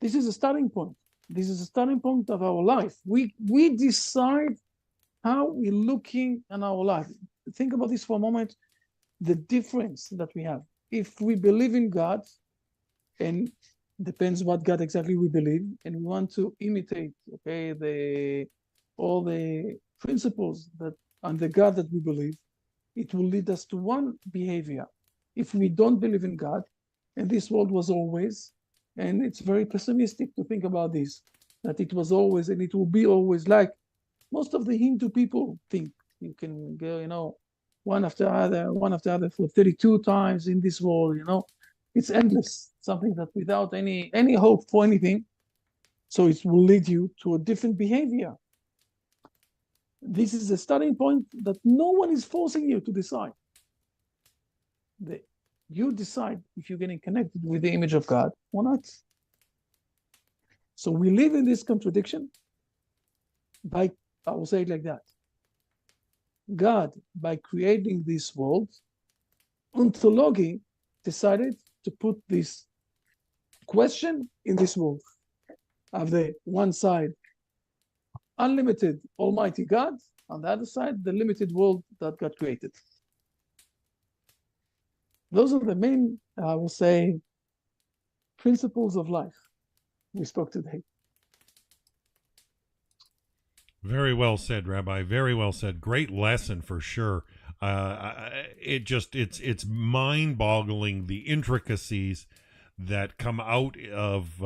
This is a starting point. This is a starting point of our life. We decide how we're looking at our life. Think about this for a moment, the difference that we have. If we believe in God, and depends what God exactly we believe, and we want to imitate, okay, all the principles that on the God that we believe, it will lead us to one behavior. If we don't believe in God, and this world was always, and it's very pessimistic to think about this. that it was always and it will be always like most of the Hindu people think. You can go, one after other for 32 times in this world. It's endless, something that without any hope for anything. So it will lead you to a different behavior. This is a starting point that no one is forcing you to decide. You decide if you're getting connected with the image of God or not. So we live in this contradiction I will say it like that. God, by creating this world, ontology decided to put this question in this world. Of the one side, unlimited Almighty God, on the other side, the limited world that God created. Those are the main, I will say, principles of life we spoke today. Very well said, Rabbi. Very well said. Great lesson for sure. It's mind-boggling the intricacies that come out of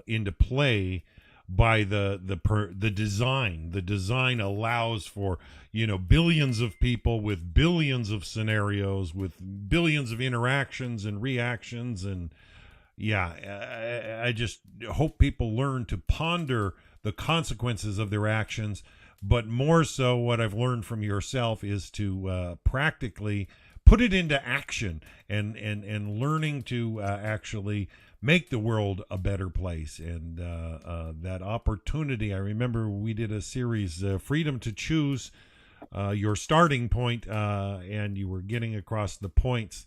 into play by the design. The design allows for billions of people with billions of scenarios with billions of interactions and reactions, and I just hope people learn to ponder the consequences of their actions, but more so what I've learned from yourself is to practically put it into action and learning to actually make the world a better place. And that opportunity, I remember we did a series, Freedom to Choose Your Starting Point, and you were getting across the points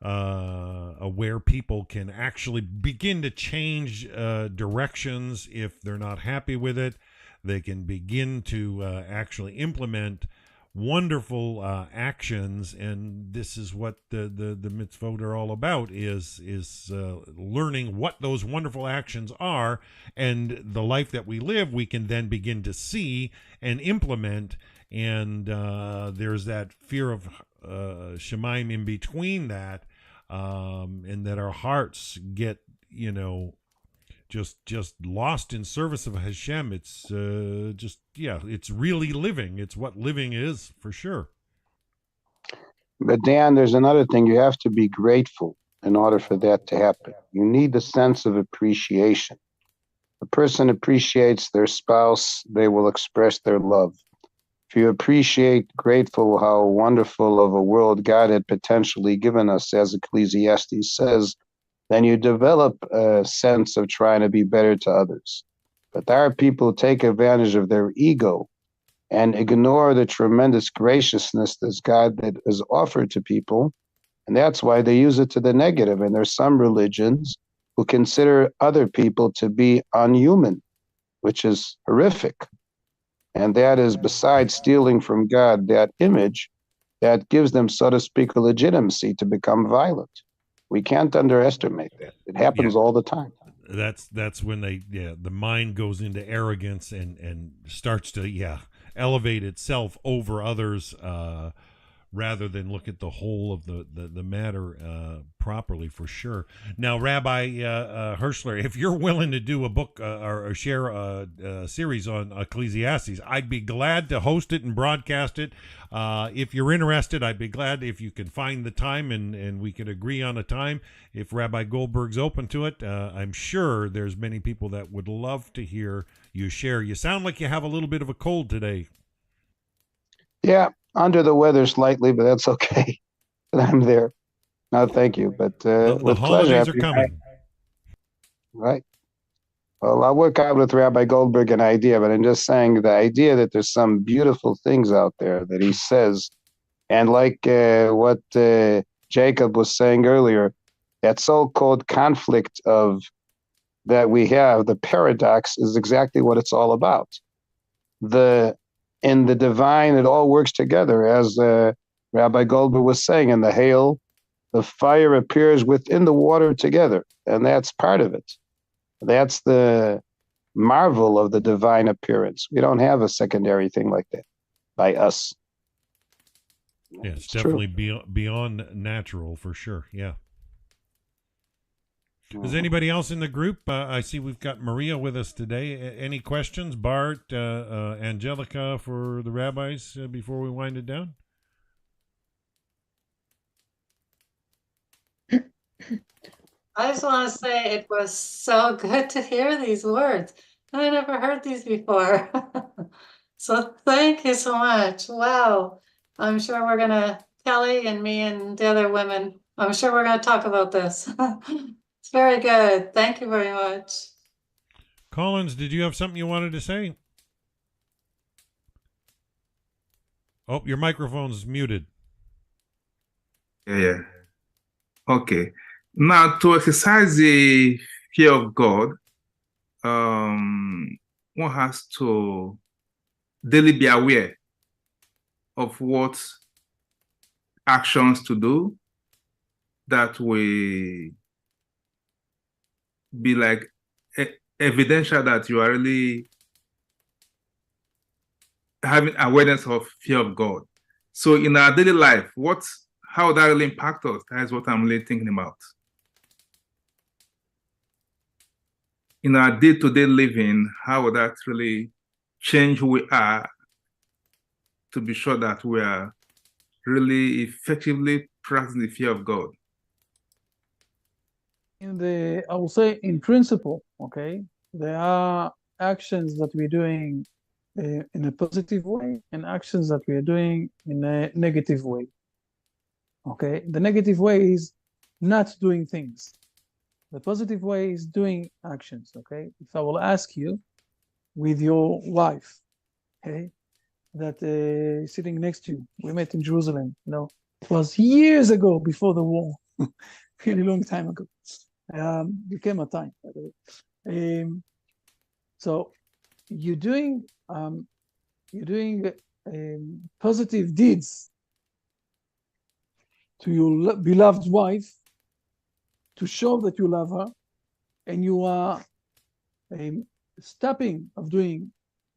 where people can actually begin to change directions if they're not happy with it. They can begin to actually implement wonderful actions, and this is what the mitzvot are all about, is learning what those wonderful actions are, and the life that we live we can then begin to see and implement. And there's that fear of Shemaim in between that, and that our hearts get just lost in service of Hashem. It's it's really living. It's what living is for sure. But Dan, there's another thing. You have to be grateful in order for that to happen. You need a sense of appreciation. A person appreciates their spouse, they will express their love. If you appreciate, grateful how wonderful of a world God had potentially given us, as Ecclesiastes says, then you develop a sense of trying to be better to others. But there are people who take advantage of their ego and ignore the tremendous graciousness that God that is offered to people, and that's why they use it to the negative. And there's some religions who consider other people to be unhuman, which is horrific. And that is, besides stealing from God that image, that gives them, so to speak, a legitimacy to become violent. We can't underestimate that. It happens all the time. That's when the mind goes into arrogance and starts to elevate itself over others, rather than look at the whole of the matter properly, for sure. Now, Rabbi Hirschler, if you're willing to do a book or share a series on Ecclesiastes, I'd be glad to host it and broadcast it. If you're interested, I'd be glad if you can find the time and we could agree on a time. If Rabbi Goldberg's open to it, I'm sure there's many people that would love to hear you share. You sound like you have a little bit of a cold today. Yeah, under the weather slightly, but that's okay. I'm there. No, thank you. But the with holidays pleasure, are coming. Right. Well, I'll work out with Rabbi Goldberg an idea, but I'm just saying the idea that there's some beautiful things out there that he says, and like what Jacob was saying earlier, that so-called conflict of that we have, the paradox, is exactly what it's all about. In the divine, it all works together, as Rabbi Goldberg was saying. In the hail, the fire appears within the water together, and that's part of it. That's the marvel of the divine appearance. We don't have a secondary thing like that by us. Yeah, it's definitely beyond natural, for sure. Yeah. Does anybody else in the group? I see we've got Maria with us today. Any questions? Bart, Angelica, for the rabbis before we wind it down? I just want to say it was so good to hear these words. I never heard these before. So thank you so much. Wow. I'm sure we're going to, Kelly and me and the other women, I'm sure we're going to talk about this. It's very good. Thank you very much. Collins, did you have something you wanted to say? Oh, your microphone's muted. Yeah. Okay. Now, to exercise the fear of God, one has to daily be aware of what actions to do that will be like evidential that you are really having awareness of fear of God. So in our daily life, how that really impact us? That is what I'm really thinking about. In our day-to-day living, how would that really change who we are to be sure that we are really effectively practicing the fear of God? I will say in principle, okay, there are actions that we're doing in a positive way and actions that we are doing in a negative way. Okay, the negative way is not doing things. The positive way is doing actions. Okay, if I will ask you with your wife, okay, that sitting next to you, we met in Jerusalem, it was years ago before the war, really long time ago. Became a time, by the way. So you're doing positive deeds to your beloved wife to show that you love her, and you are stopping of doing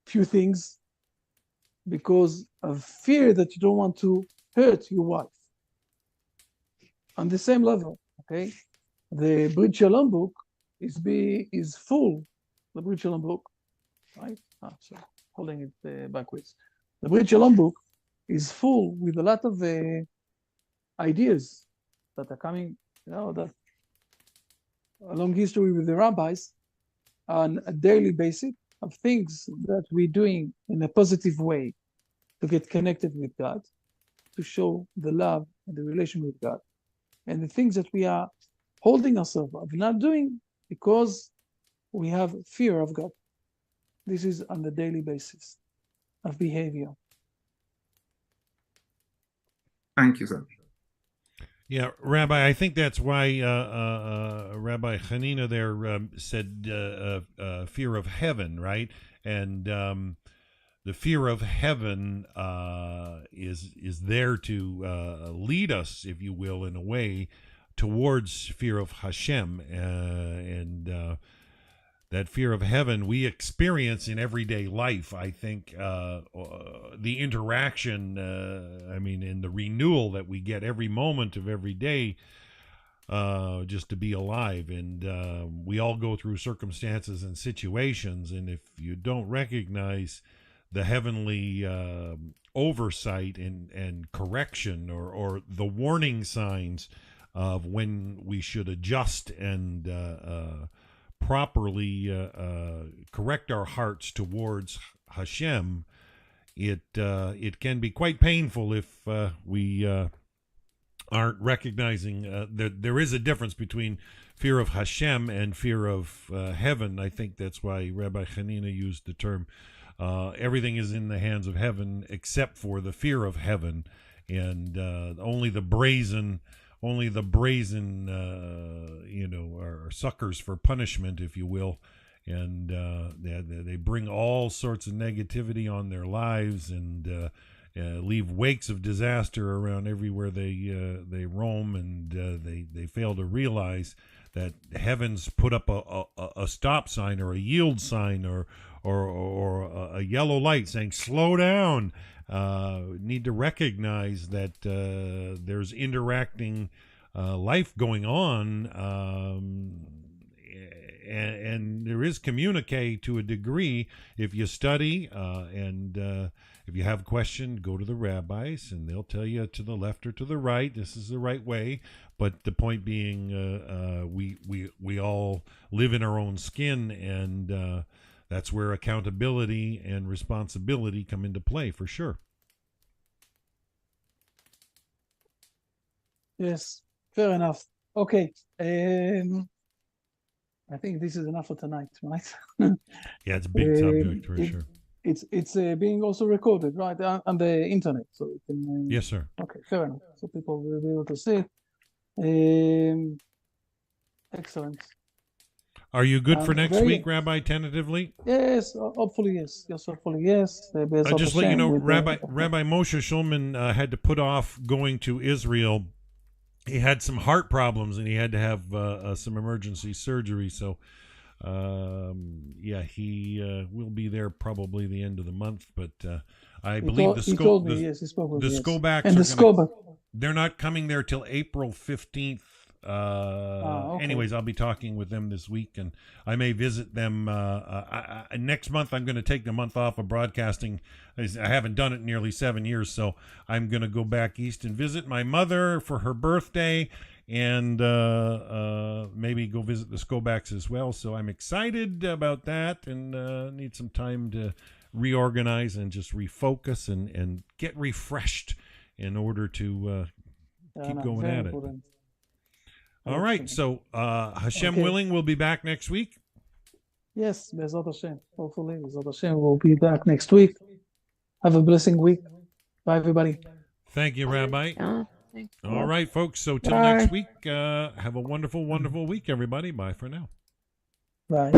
few things because of fear that you don't want to hurt your wife. On the same level, okay, the Brit Shalom book is full. The Brit Shalom book, right? So holding it backwards. The Brit Shalom book is full with a lot of ideas that are coming, that a long history with the rabbis on a daily basis of things that we're doing in a positive way to get connected with God, to show the love and the relation with God, and the things that we are holding ourselves of not doing because we have fear of God. This is on the daily basis of behavior. Thank you, sir. Yeah, Rabbi, I think that's why Rabbi Hanina there said fear of heaven, right? And the fear of heaven is there to lead us, if you will, in a way, towards fear of Hashem. And that fear of heaven we experience in everyday life. I think the interaction, and the renewal that we get every moment of every day, just to be alive. And we all go through circumstances and situations, and if you don't recognize the heavenly oversight and correction or the warning signs of when we should adjust and properly correct our hearts towards Hashem, it can be quite painful if we aren't recognizing that there is a difference between fear of Hashem and fear of heaven. I think that's why Rabbi Hanina used the term everything is in the hands of heaven except for the fear of heaven, and only the brazen are suckers for punishment, if you will, and they bring all sorts of negativity on their lives and leave wakes of disaster around everywhere they roam, and they fail to realize that heaven's put up a stop sign or a yield sign or a yellow light saying slow down. Need to recognize that there's interacting life going on and there is communique to a degree. If you study and if you have a question, go to the rabbis, and they'll tell you to the left or to the right. This is the right way. But the point being, we all live in our own skin, and that's where accountability and responsibility come into play for sure. Yes, fair enough. Okay. I think this is enough for tonight, right? Yeah, it's a big subject for sure. It's being also recorded, right, on the internet, so we can. Yes, sir. Okay, fair enough. So people will be able to see it. Excellent. Are you good for next very- week, Rabbi, tentatively? Yes, hopefully yes. Yes, hopefully yes. I'll just let you know, Rabbi Moshe Shulman had to put off going to Israel. He had some heart problems, and he had to have some emergency surgery. So, yeah, he will be there probably the end of the month. But I believe he told me, yes, he spoke with the me, yes. Skobaks And the Skobak. they're not coming there till April 15th. Okay. Anyways, I'll be talking with them this week, and I may visit them next month. I'm going to take the month off of broadcasting. I haven't done it in nearly 7 years, so I'm going to go back east and visit my mother for her birthday, and maybe go visit the Skobaks as well. So I'm excited about that, and need some time to reorganize and just refocus and get refreshed in order to keep going very at it. important. All right, so Hashem Okay. willing, we'll be back next week. Yes, Bezat Hashem. Hopefully, Bezat Hashem will be back next week. Have a blessing week. Bye, everybody. Thank you, Rabbi. Oh, thanks. All right, folks, so till Bye. next week, have a wonderful, wonderful week, everybody. Bye for now. Bye.